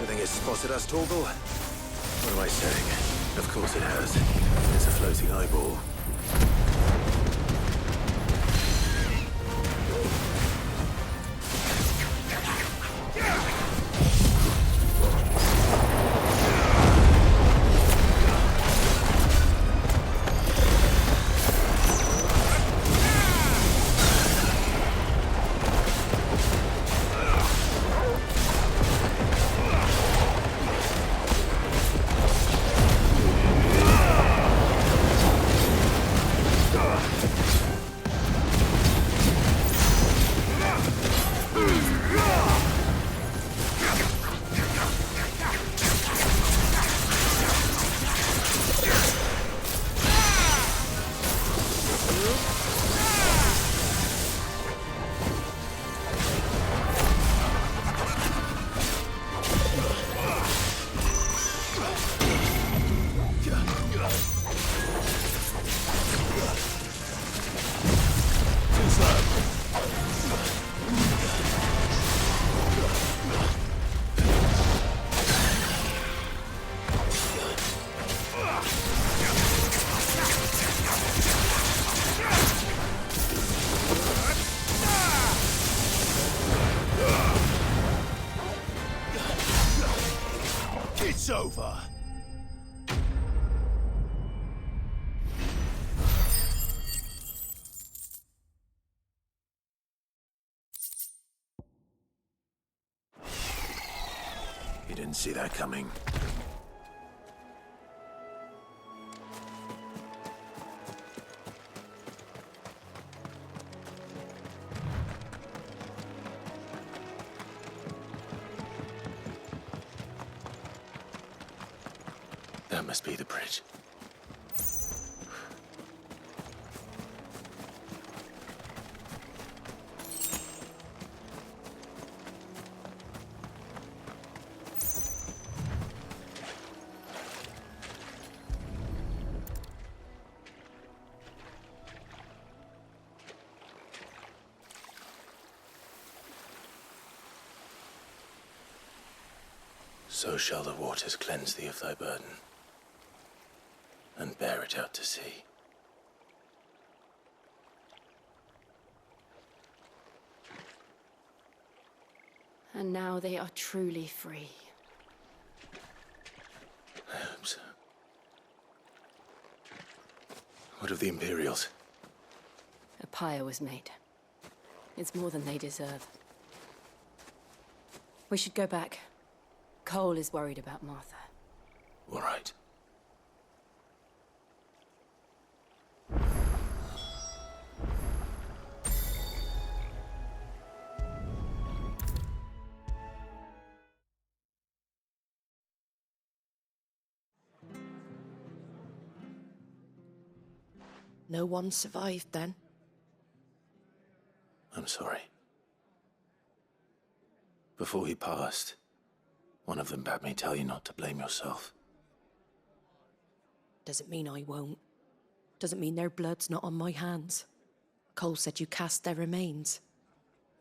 You think it's spotted us, Torgal? What am I saying? Of course it has. It's a floating eyeball. didn't see that coming. That must be the bridge. So shall the waters cleanse thee of thy burden, and bear it out to sea. And now they are truly free. I hope so. What of the Imperials? A pyre was made. It's more than they deserve. We should go back. Cole is worried about Martha. All right. No one survived then? I'm sorry. Before he passed, one of them bade me tell you not to blame yourself. Doesn't mean I won't. Doesn't mean their blood's not on my hands. Cole said you cast their remains.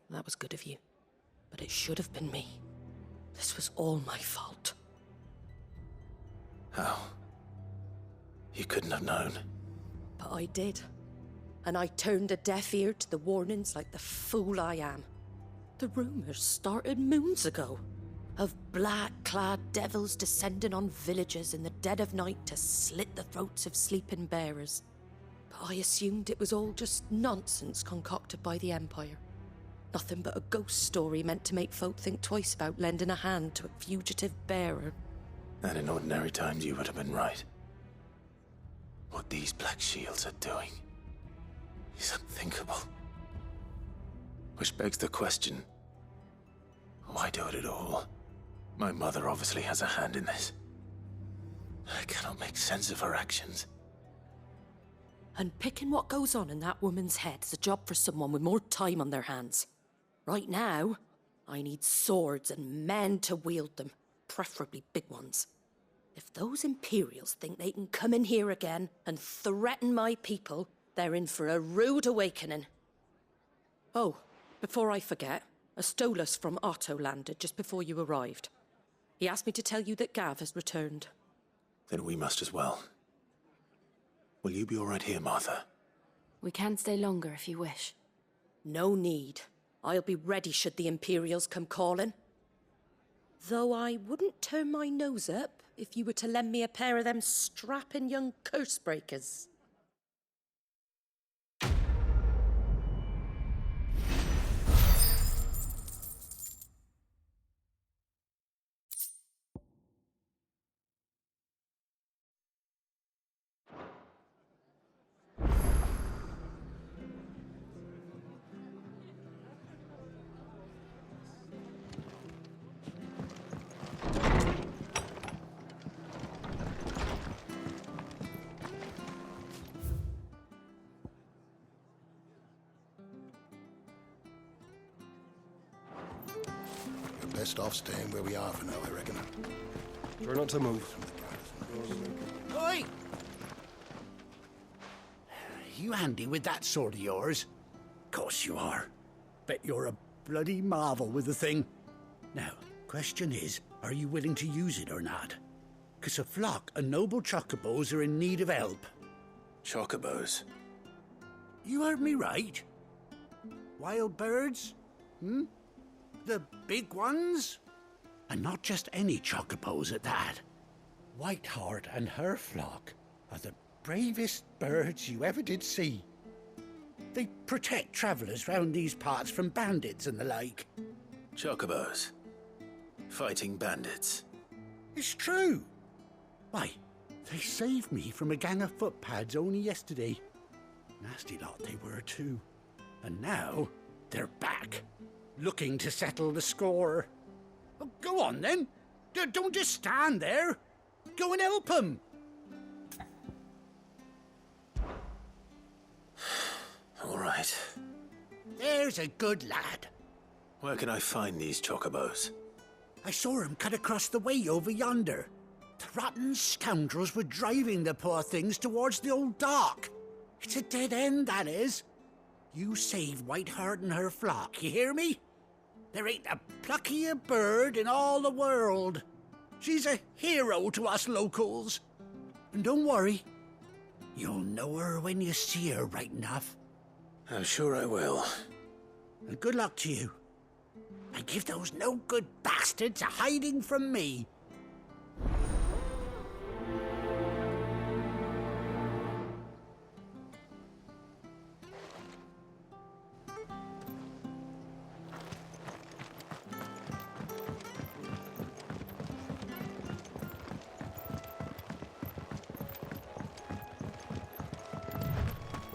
That was good of you. But it should have been me. This was all my fault. How? You couldn't have known. But I did. And I turned a deaf ear to the warnings like the fool I am. The rumours started moons ago. Of black-clad devils descending on villages in the dead of night to slit the throats of sleeping bearers. But I assumed it was all just nonsense concocted by the Empire. Nothing but a ghost story meant to make folk think twice about lending a hand to a fugitive bearer. And in ordinary times you would have been right. What these Black Shields are doing is unthinkable. Which begs the question, why do it at all? My mother obviously has a hand in this. I cannot make sense of her actions. And picking what goes on in that woman's head is a job for someone with more time on their hands. Right now, I need swords and men to wield them, preferably big ones. If those Imperials think they can come in here again and threaten my people, they're in for a rude awakening. Oh, before I forget, a Stolas from Otto landed just before you arrived. He asked me to tell you that Gav has returned. Then we must as well. Will you be all right here, Martha? We can stay longer if you wish. No need. I'll be ready should the Imperials come calling. Though I wouldn't turn my nose up if you were to lend me a pair of them strapping young curse-breakers. Best off staying where we are for now, I reckon. Try not to move. Oi! You handy with that sword of yours? Course you are. Bet you're a bloody marvel with the thing. Now, question is, are you willing to use it or not? 'Cause a flock of noble chocobos are in need of help. Chocobos? You heard me right. Wild birds? The big ones? And not just any chocobos at that. Whiteheart and her flock are the bravest birds you ever did see. They protect travellers round these parts from bandits and the like. Chocobos. Fighting bandits. It's true. Why, they saved me from a gang of footpads only yesterday. Nasty lot they were too. And now they're back, looking to settle the score. Oh, go on then. Don't just stand there. Go and help them. All right. There's a good lad. Where can I find these chocobos? I saw him cut across the way over yonder. The rotten scoundrels were driving the poor things towards the old dock. It's a dead end, that is. You save Whiteheart and her flock, you hear me? There ain't a pluckier bird in all the world. She's a hero to us locals. And don't worry, you'll know her when you see her right enough. I'm sure I will. And good luck to you. And give those no-good bastards a hiding from me.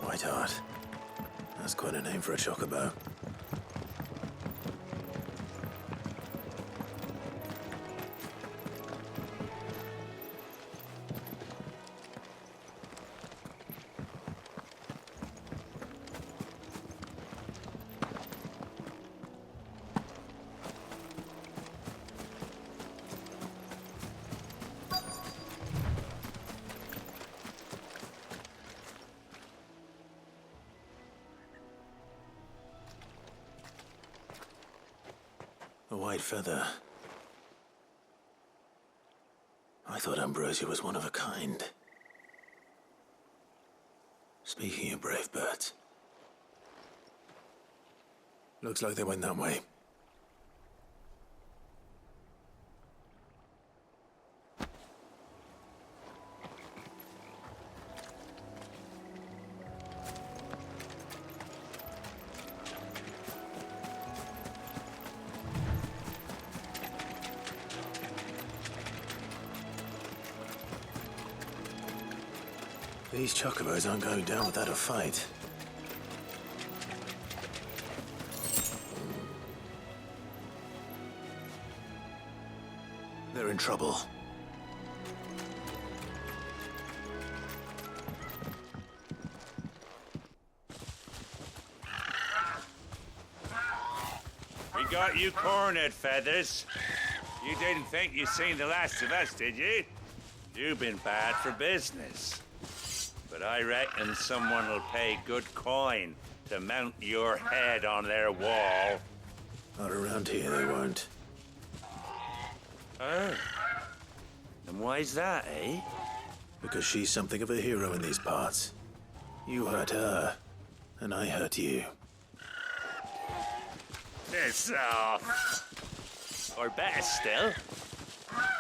Whiteheart. That's quite a name for a chocobo. A white feather. I thought Ambrosia was one of a kind. Speaking of brave birds. Looks like they went that way. These chocobos aren't going down without a fight. They're in trouble. We got you cornered, Feathers. You didn't think you'd seen the last of us, did you? You've been bad for business. But I reckon someone will pay good coin to mount your head on their wall. Not around here, they won't. Oh. And why's that, eh? Because she's something of a hero in these parts. You hurt her, and I hurt you. Piss off. Or better still,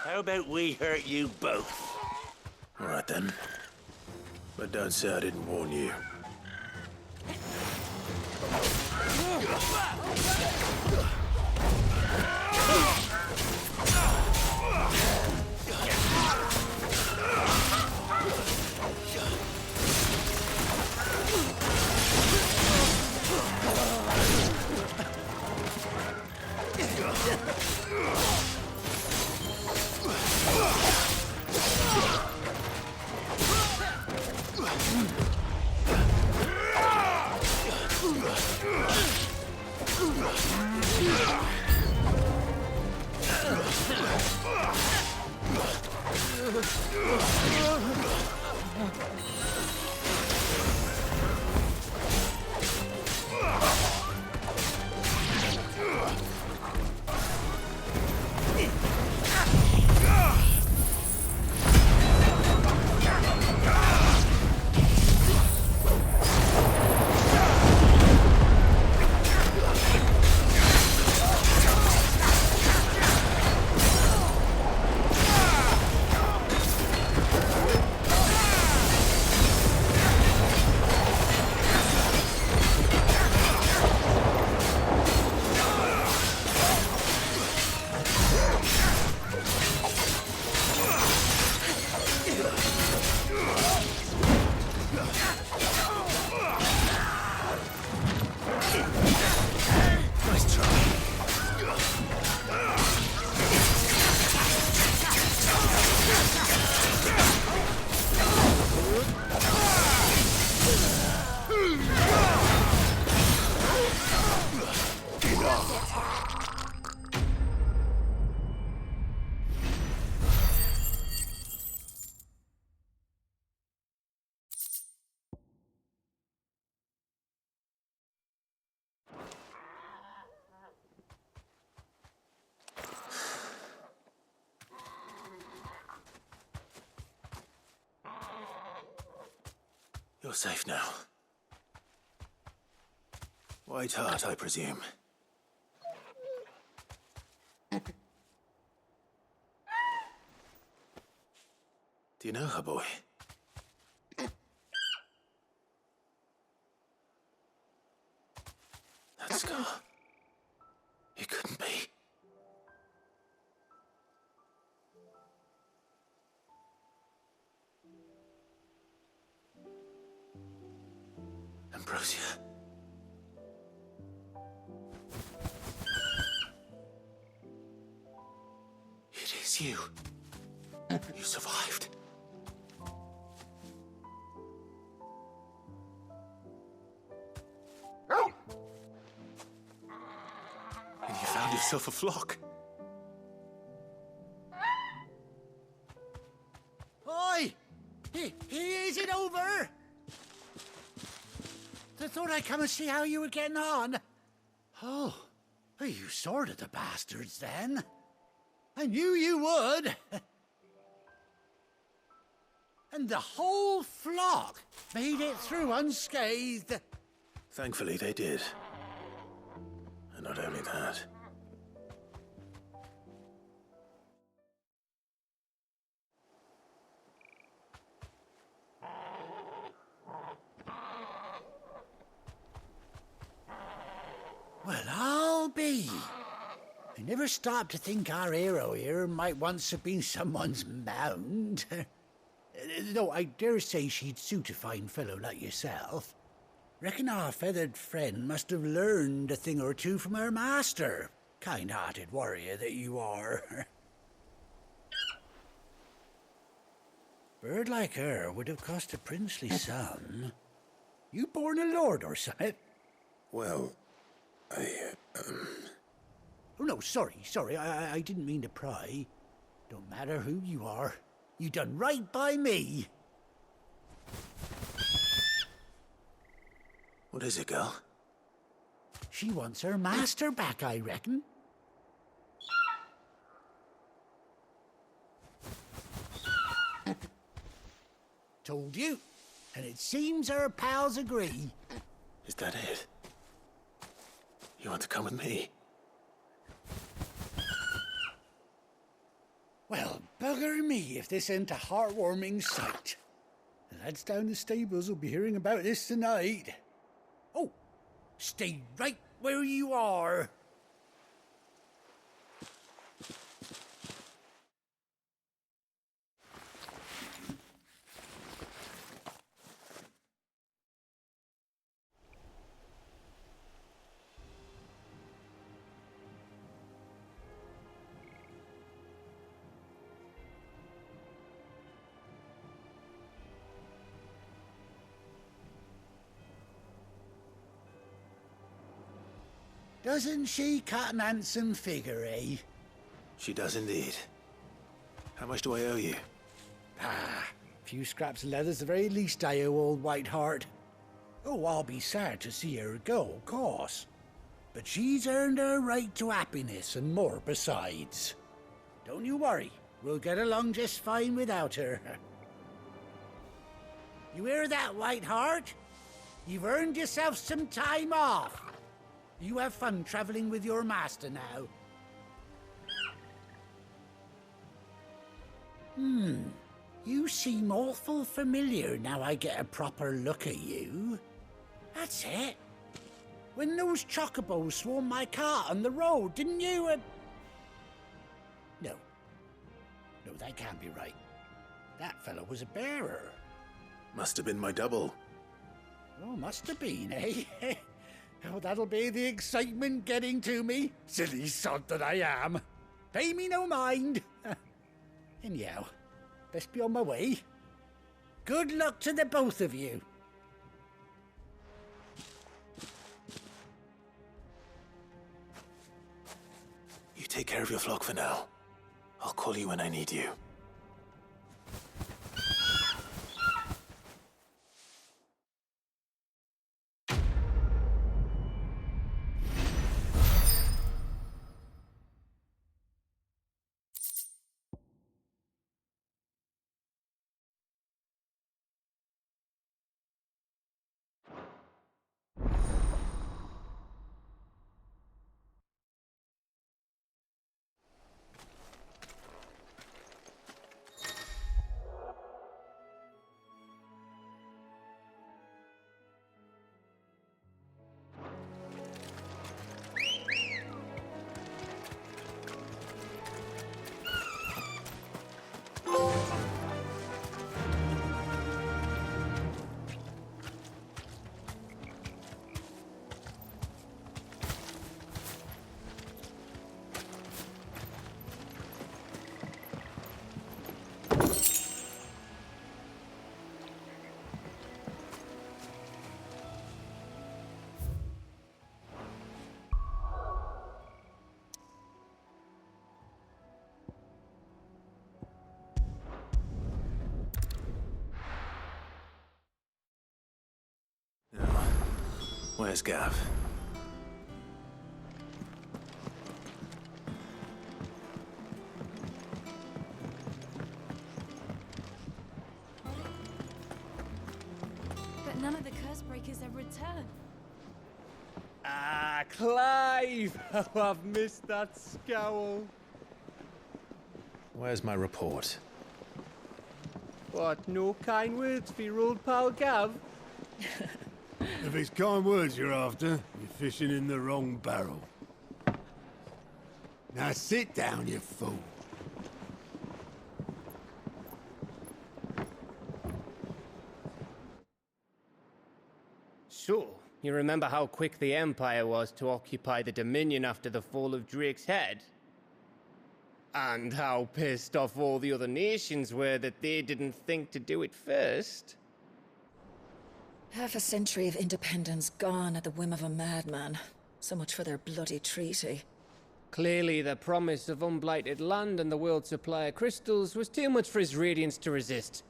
how about we hurt you both? All right then. But don't say I didn't warn you. You're safe now. White Hart, I presume. Do you know her, boy? That scar. It couldn't be. Ambrosia. It is you. You survived. And you found yourself a flock. Oi! Is it over? I thought I'd come and see how you were getting on. Oh, you sorted the bastards then. I knew you would. And the whole flock made it through unscathed. Thankfully, they did. And not only that. Well, I'll be. I never stopped to think our hero here might once have been someone's mount. Though I dare say she'd suit a fine fellow like yourself. Reckon our feathered friend must have learned a thing or two from her master. Kind-hearted warrior that you are. Bird like her would have cost a princely sum. You born a lord or something? Well, Oh, no, sorry. I didn't mean to pry. Don't matter who you are. You done right by me. What is it, girl? She wants her master back, I reckon. Told you. And it seems her pals agree. Is that it? You want to come with me? Well, bugger me if this ain't a heartwarming sight. The lads down the stables will be hearing about this tonight. Oh, stay right where you are. Doesn't she cut an handsome figure, eh? She does indeed. How much do I owe you? A few scraps of leather's the very least I owe old White Hart. Oh, I'll be sad to see her go, of course. But she's earned her right to happiness and more besides. Don't you worry, we'll get along just fine without her. You hear that, White Hart? You've earned yourself some time off. You have fun traveling with your master now. You seem awful familiar now I get a proper look at you. That's it. When those chocobos swarmed my cart on the road, didn't you? No, that can't be right. That fellow was a bearer. Must have been my double. Oh, must have been, eh? Oh, that'll be the excitement getting to me. Silly sod that I am. Pay me no mind. Anyhow, best be on my way. Good luck to the both of you. You take care of your flock for now. I'll call you when I need you. Where's Gav? But none of the curse breakers have returned. Ah, Clive! Oh, I've missed that scowl. Where's my report? What, no kind words for your old pal Gav? If it's kind words you're after, you're fishing in the wrong barrel. Now sit down, you fool. So, you remember how quick the Empire was to occupy the Dominion after the fall of Drake's head? And how pissed off all the other nations were that they didn't think to do it first? Half a century of independence gone at the whim of a madman. So much for their bloody treaty. Clearly, the promise of unblighted land and the world's supply of crystals was too much for his radiance to resist.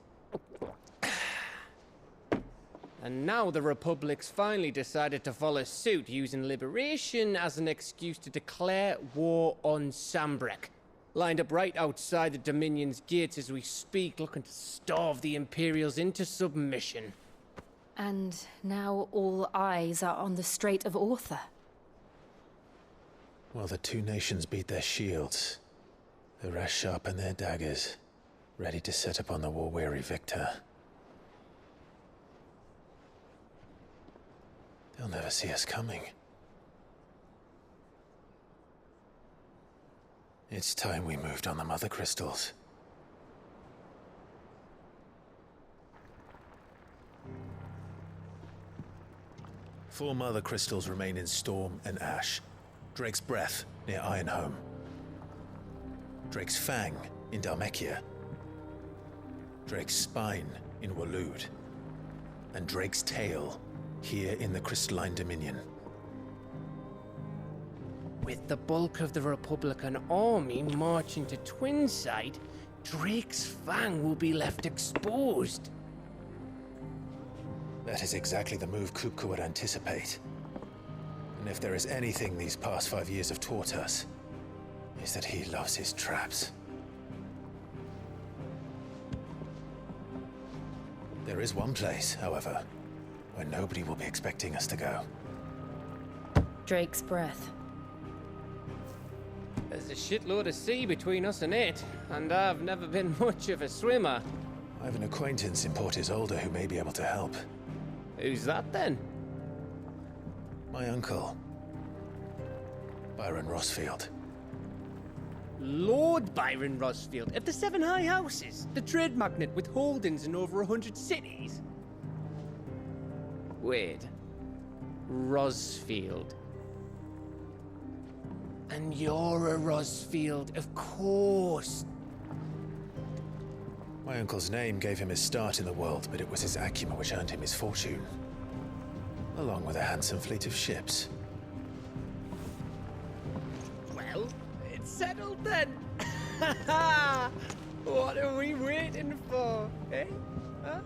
And now the Republic's finally decided to follow suit, using liberation as an excuse to declare war on Sambrek. Lined up right outside the Dominion's gates as we speak, looking to starve the Imperials into submission. And now all eyes are on the Strait of Author. Well, the two nations beat their shields. The rest sharpen their daggers, ready to set upon the war-weary victor. They'll never see us coming. It's time we moved on the Mother Crystals. Four Mother Crystals remain in Storm and Ash. Drake's Breath near Ironhome. Drake's Fang in Dhalmekia. Drake's Spine in Waloed. And Drake's Tail here in the Crystalline Dominion. With the bulk of the Republican army marching to Twinside, Drake's Fang will be left exposed. That is exactly the move Kupka would anticipate. And if there is anything these past 5 years have taught us, is that he loves his traps. There is one place, however, where nobody will be expecting us to go. Drake's Breath. There's a shitload of sea between us and it, and I've never been much of a swimmer. I have an acquaintance in Port Isolde who may be able to help. Who's that then? My uncle, Byron Rosfield. Lord Byron Rosfield of the Seven High Houses, the trade magnate with holdings in over 100 cities. Wait, Rosfield. And you're a Rosfield, of course. My uncle's name gave him his start in the world, but it was his acumen which earned him his fortune. Along with a handsome fleet of ships. Well, it's settled then. What are we waiting for, eh? Huh?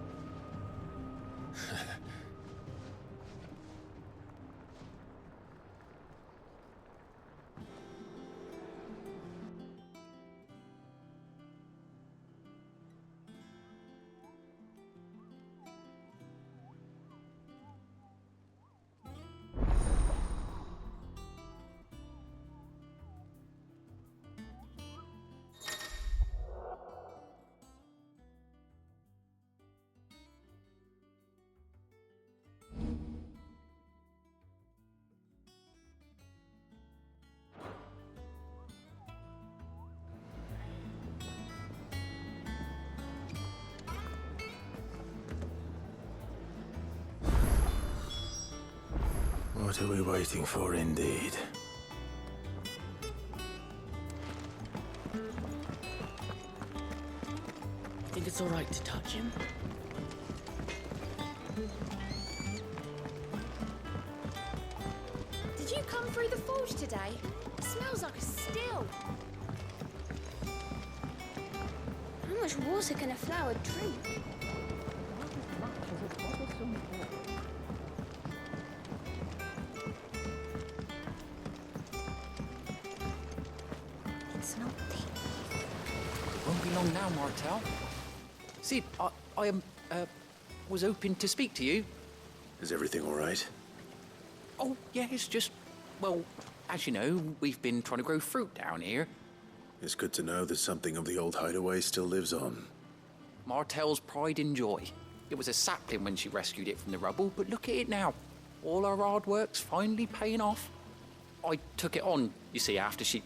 What are we waiting for, indeed? Think it's all right to touch him? Did you come through the forge today? It smells like a still. How much water can a flower drink? along now, Martel. Sid, I was hoping to speak to you. Is everything all right? Oh, yeah, it's just, well, as you know, we've been trying to grow fruit down here. It's good to know that something of the old hideaway still lives on. Martel's pride and joy. It was a sapling when she rescued it from the rubble, but look at it now. All our hard work's finally paying off. I took it on, you see, after she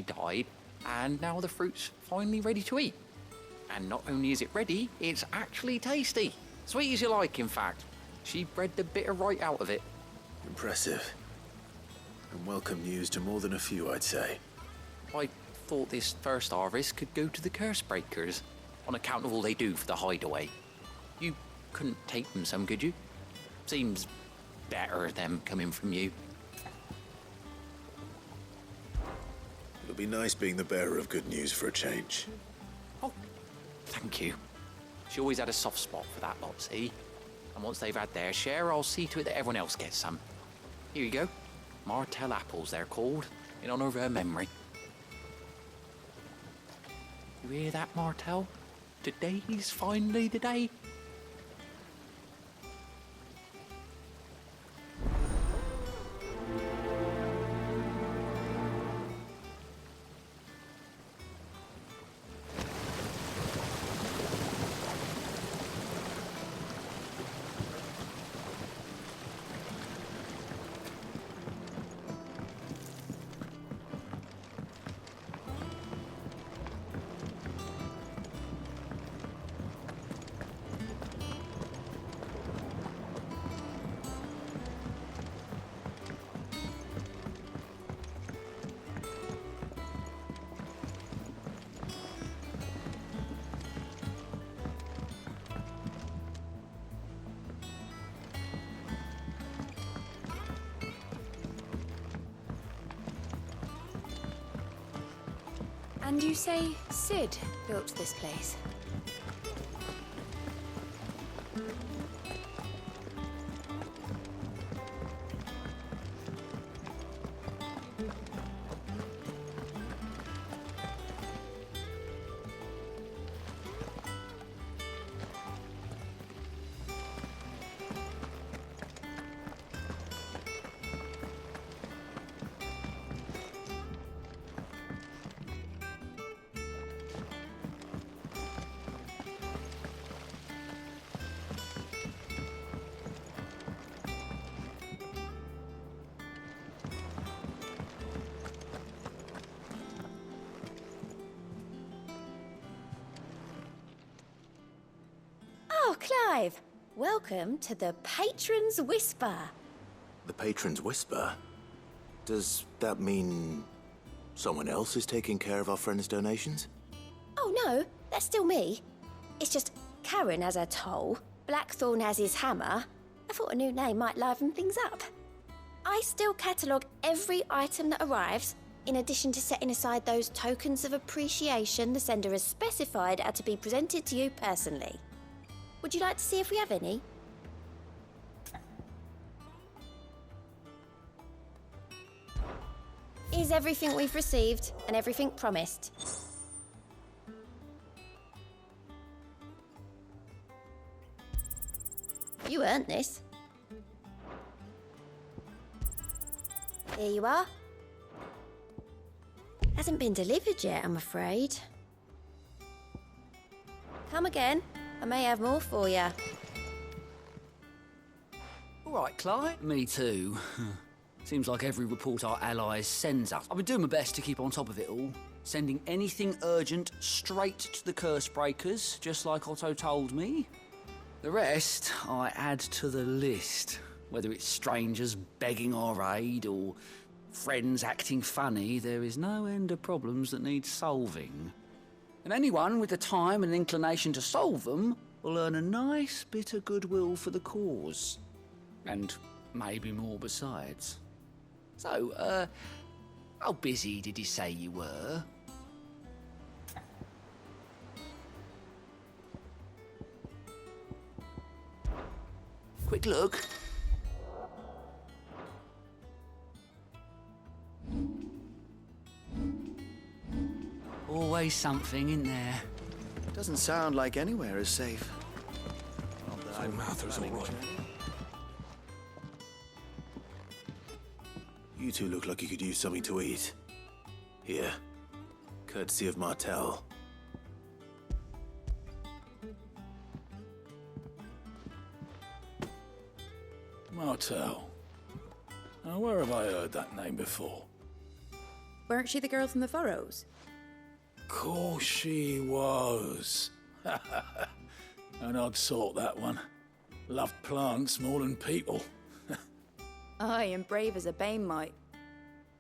died, and now the fruit's finally ready to eat. And not only is it ready, it's actually tasty. Sweet as you like, in fact. She bred the bitter right out of it. Impressive. And welcome news to more than a few, I'd say. I thought this first harvest could go to the curse breakers, on account of all they do for the hideaway. You couldn't take them some, could you? Seems better them coming from you. It'll be nice being the bearer of good news for a change. Oh, thank you. She always had a soft spot for that lot, see? And once they've had their share, I'll see to it that everyone else gets some. Here you go. Martel apples, they're called, in honor of her memory. You hear that, Martel? Today's finally the day. And you say Sid built this place? Oh, Clive! Welcome to the Patron's Whisper. The Patron's Whisper? Does that mean someone else is taking care of our friend's donations? Oh no, that's still me. It's just Karen has her toll, Blackthorn has his hammer. I thought a new name might liven things up. I still catalogue every item that arrives, in addition to setting aside those tokens of appreciation the sender has specified are to be presented to you personally. Would you like to see if we have any? Here's everything we've received and everything promised. You earned this. Here you are. Hasn't been delivered yet, I'm afraid. Come again. I may have more for you. All right, Clive. Me too. Seems like every report our allies sends us. I've been doing my best to keep on top of it all. Sending anything urgent straight to the curse breakers, just like Otto told me. The rest I add to the list. Whether it's strangers begging our aid or friends acting funny, there is no end of problems that need solving. And anyone with the time and inclination to solve them will earn a nice bit of goodwill for the cause. And maybe more besides. So, how busy did you say you were? Quick look. Always is something in there. Doesn't sound like anywhere is safe. My mouth is all right. You two look like you could use something to eat. Here, courtesy of Martel. Martel. Now, where have I heard that name before? Weren't she the girl from the Furrows? Course she was. An odd sort, that one. Loved plants more than people. Aye, and brave as a bane might.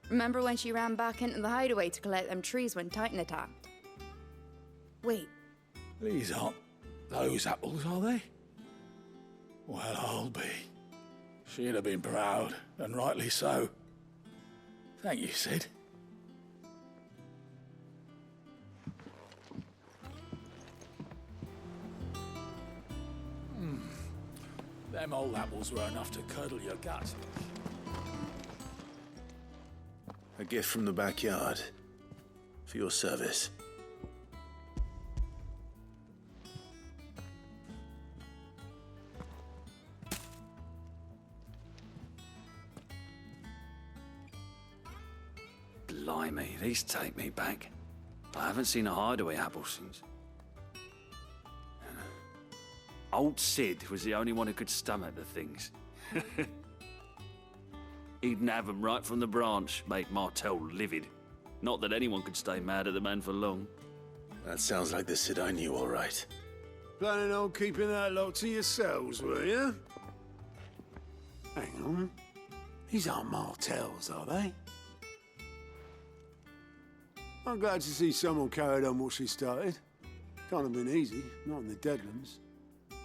Remember when she ran back into the hideaway to collect them trees when Titan attacked? Wait. These aren't those apples, are they? Well, I'll be. She'd have been proud, and rightly so. Thank you, Sid. Them old apples were enough to curdle your guts. A gift from the backyard. For your service. Blimey, these take me back. I haven't seen a hideaway apple since. Old Sid was the only one who could stomach the things. He'd nab them right from the branch, make Martel livid. Not that anyone could stay mad at the man for long. That sounds like the Sid I knew, all right. Planning on keeping that lot to yourselves, were you? Hang on. These aren't Martels, are they? I'm glad to see someone carried on what she started. Can't have been easy, not in the Deadlands.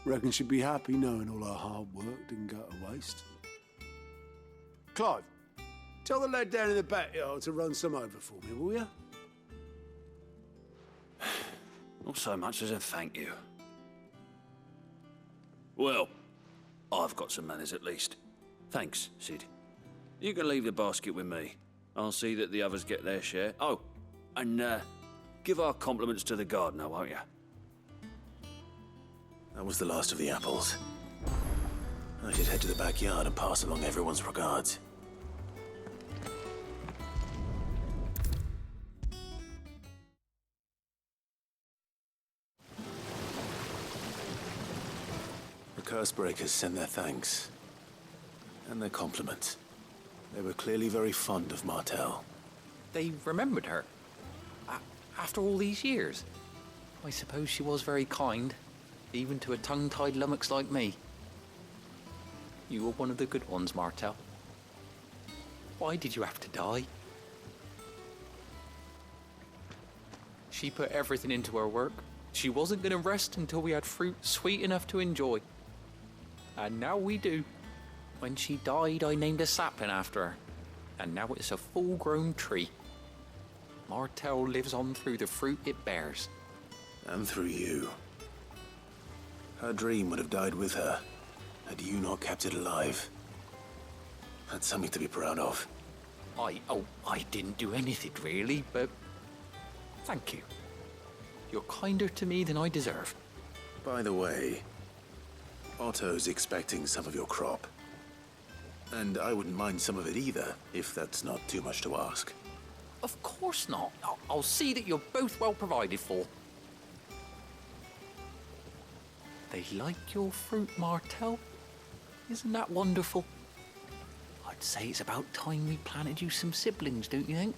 Reckon she'd be happy knowing all her hard work didn't go to waste. Clive, tell the lad down in the backyard to run some over for me, will you? Not so much as a thank you. Well, I've got some manners at least. Thanks, Sid. You can leave the basket with me. I'll see that the others get their share. Oh, and give our compliments to the gardener, won't you? That was the last of the apples. I should head to the backyard and pass along everyone's regards. The Cursebreakers sent their thanks. And their compliments. They were clearly very fond of Martel. They remembered her. After all these years. I suppose she was very kind. Even to a tongue-tied lummox like me. You were one of the good ones, Martel. Why did you have to die? She put everything into her work. She wasn't going to rest until we had fruit sweet enough to enjoy. And now we do. When she died, I named a sapling after her. And now it's a full-grown tree. Martel lives on through the fruit it bears. And through you. Her dream would have died with her, had you not kept it alive. That's something to be proud of. I didn't do anything really, but thank you. You're kinder to me than I deserve. By the way, Otto's expecting some of your crop. And I wouldn't mind some of it either, if that's not too much to ask. Of course not. I'll see that you're both well provided for. They like your fruit, Martel. Isn't that wonderful? I'd say it's about time we planted you some siblings, don't you think?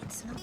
It's lovely.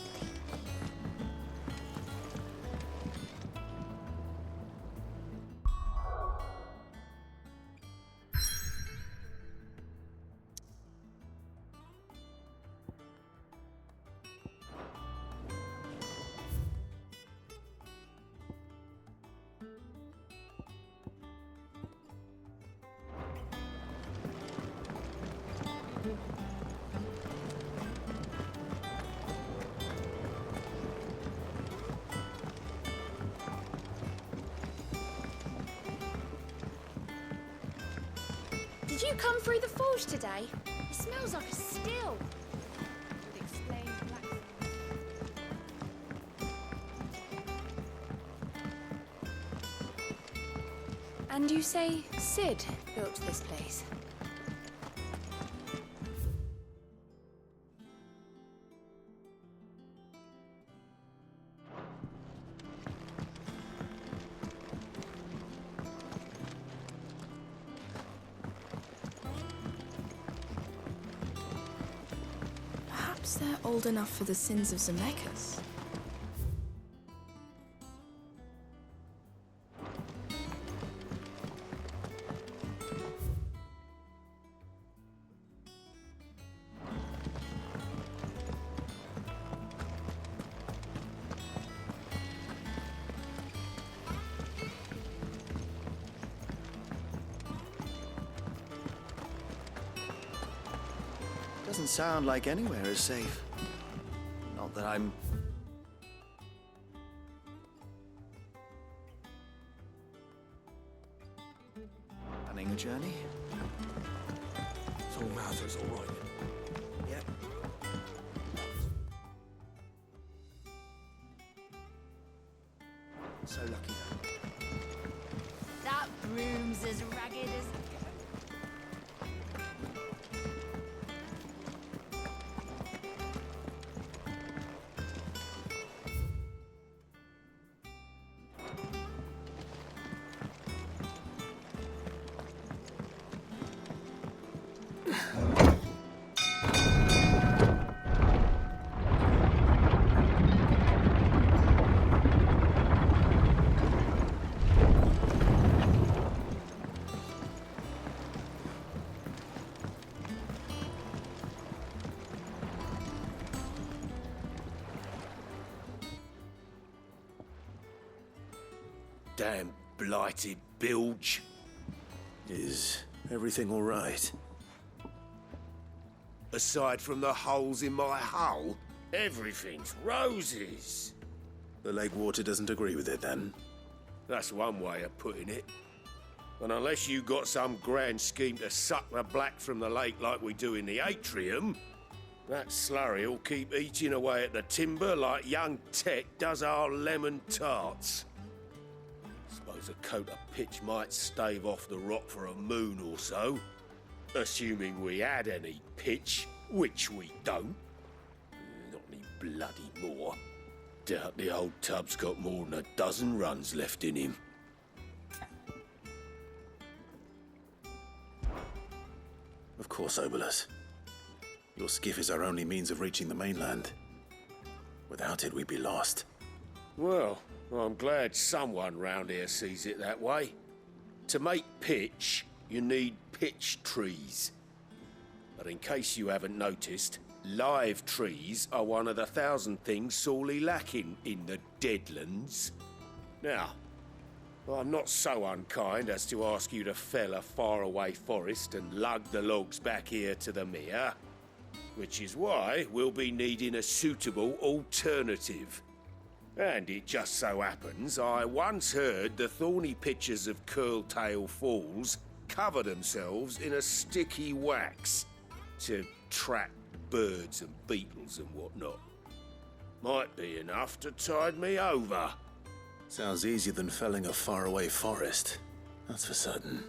Did you come through the forge today? It smells like a still. Would explain black. And you say Sid built this place? Perhaps they're old enough for the sins of Zemeckis. Doesn't sound like anywhere is safe. Not that I'm... planning a journey? So Mather's all right. Yep. So lucky though. That broom's as ragged as... Damn blighted bilge. Is everything all right? Aside from the holes in my hull, everything's roses. The lake water doesn't agree with it, then? That's one way of putting it. And unless you got some grand scheme to suck the black from the lake like we do in the atrium, that slurry will keep eating away at the timber like young Tech does our lemon tarts. Suppose a coat of pitch might stave off the rot for a moon or so. Assuming we had any pitch, which we don't. Not any bloody more. Doubt the old tub's got more than a dozen runs left in him. Of course, Obolus. Your skiff is our only means of reaching the mainland. Without it, we'd be lost. Well, I'm glad someone round here sees it that way. To make pitch, you need pitch trees. But in case you haven't noticed, live trees are one of the 1,000 things sorely lacking in the Deadlands. Now, I'm not so unkind as to ask you to fell a faraway forest and lug the logs back here to the mere, which is why we'll be needing a suitable alternative. And it just so happens I once heard the thorny pitchers of Curltail Falls cover themselves in a sticky wax to trap birds and beetles and whatnot. Might be enough to tide me over. Sounds easier than felling a faraway forest. That's for certain.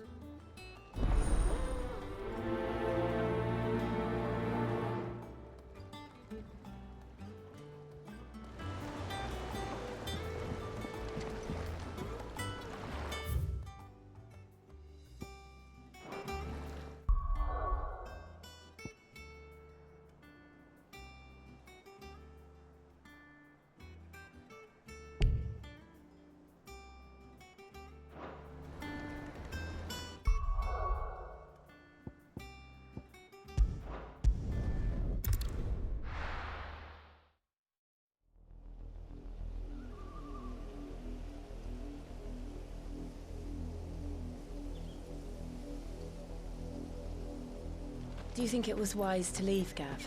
Do you think it was wise to leave, Gav?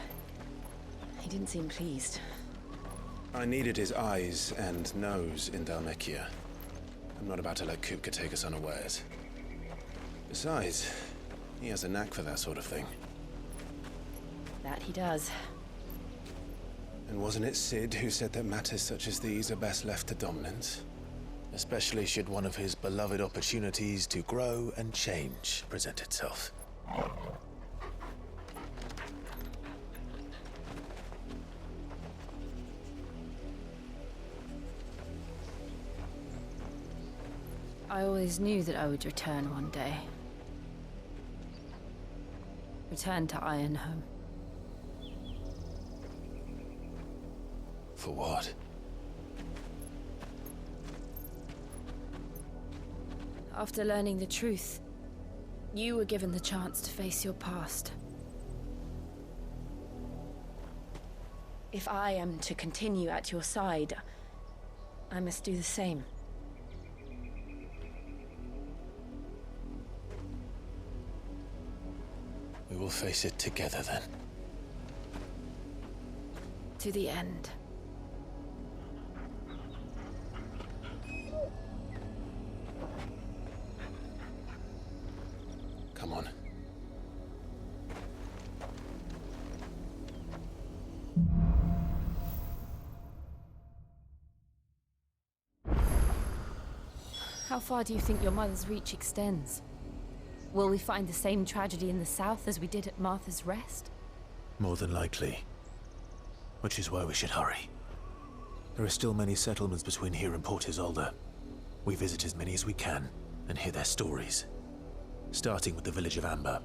He didn't seem pleased. I needed his eyes and nose in Dalmekia. I'm not about to let Kupka take us unawares. Besides, He has a knack for that sort of thing. That he does. And wasn't it Sid who said that matters such as these are best left to dominance? Especially should one of his beloved opportunities to grow and change present itself. I always knew that I would return one day. Return to Ironhome. For what? After learning the truth, you were given the chance to face your past. If I am to continue at your side, I must do the same. We will face it together then. To the end. Come on. How far do you think your mother's reach extends? Will we find the same tragedy in the south as we did at Martha's Rest? More than likely. Which is why we should hurry. There are still many settlements between here and Port Isolde. We visit as many as we can and hear their stories. Starting with the village of Amber.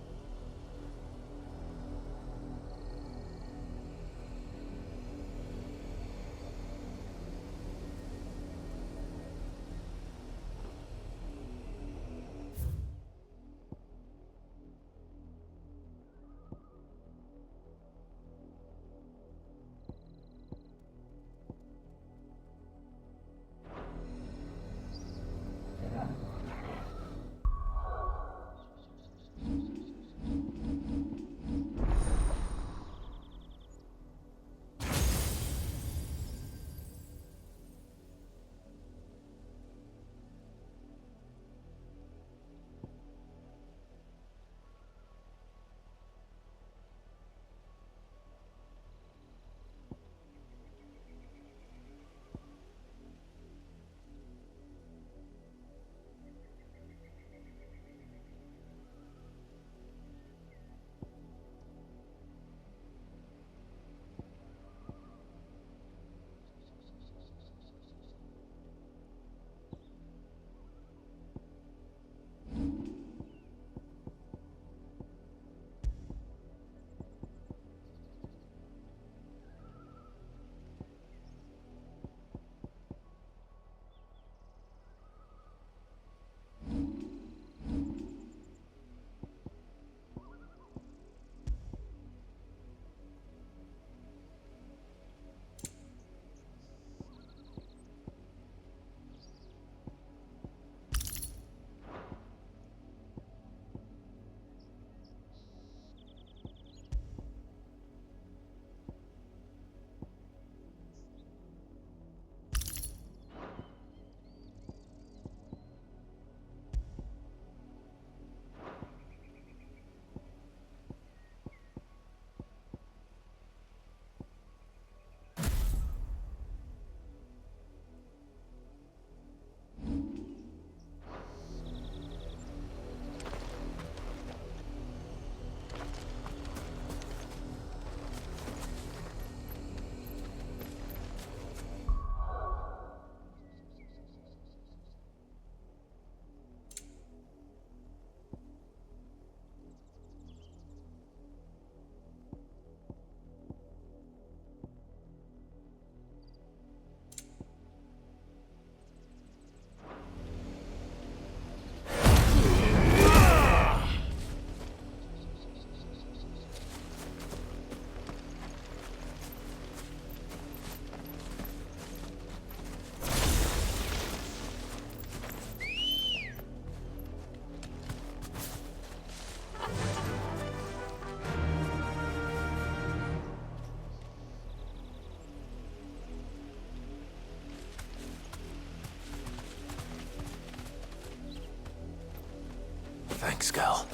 Thanks, girl.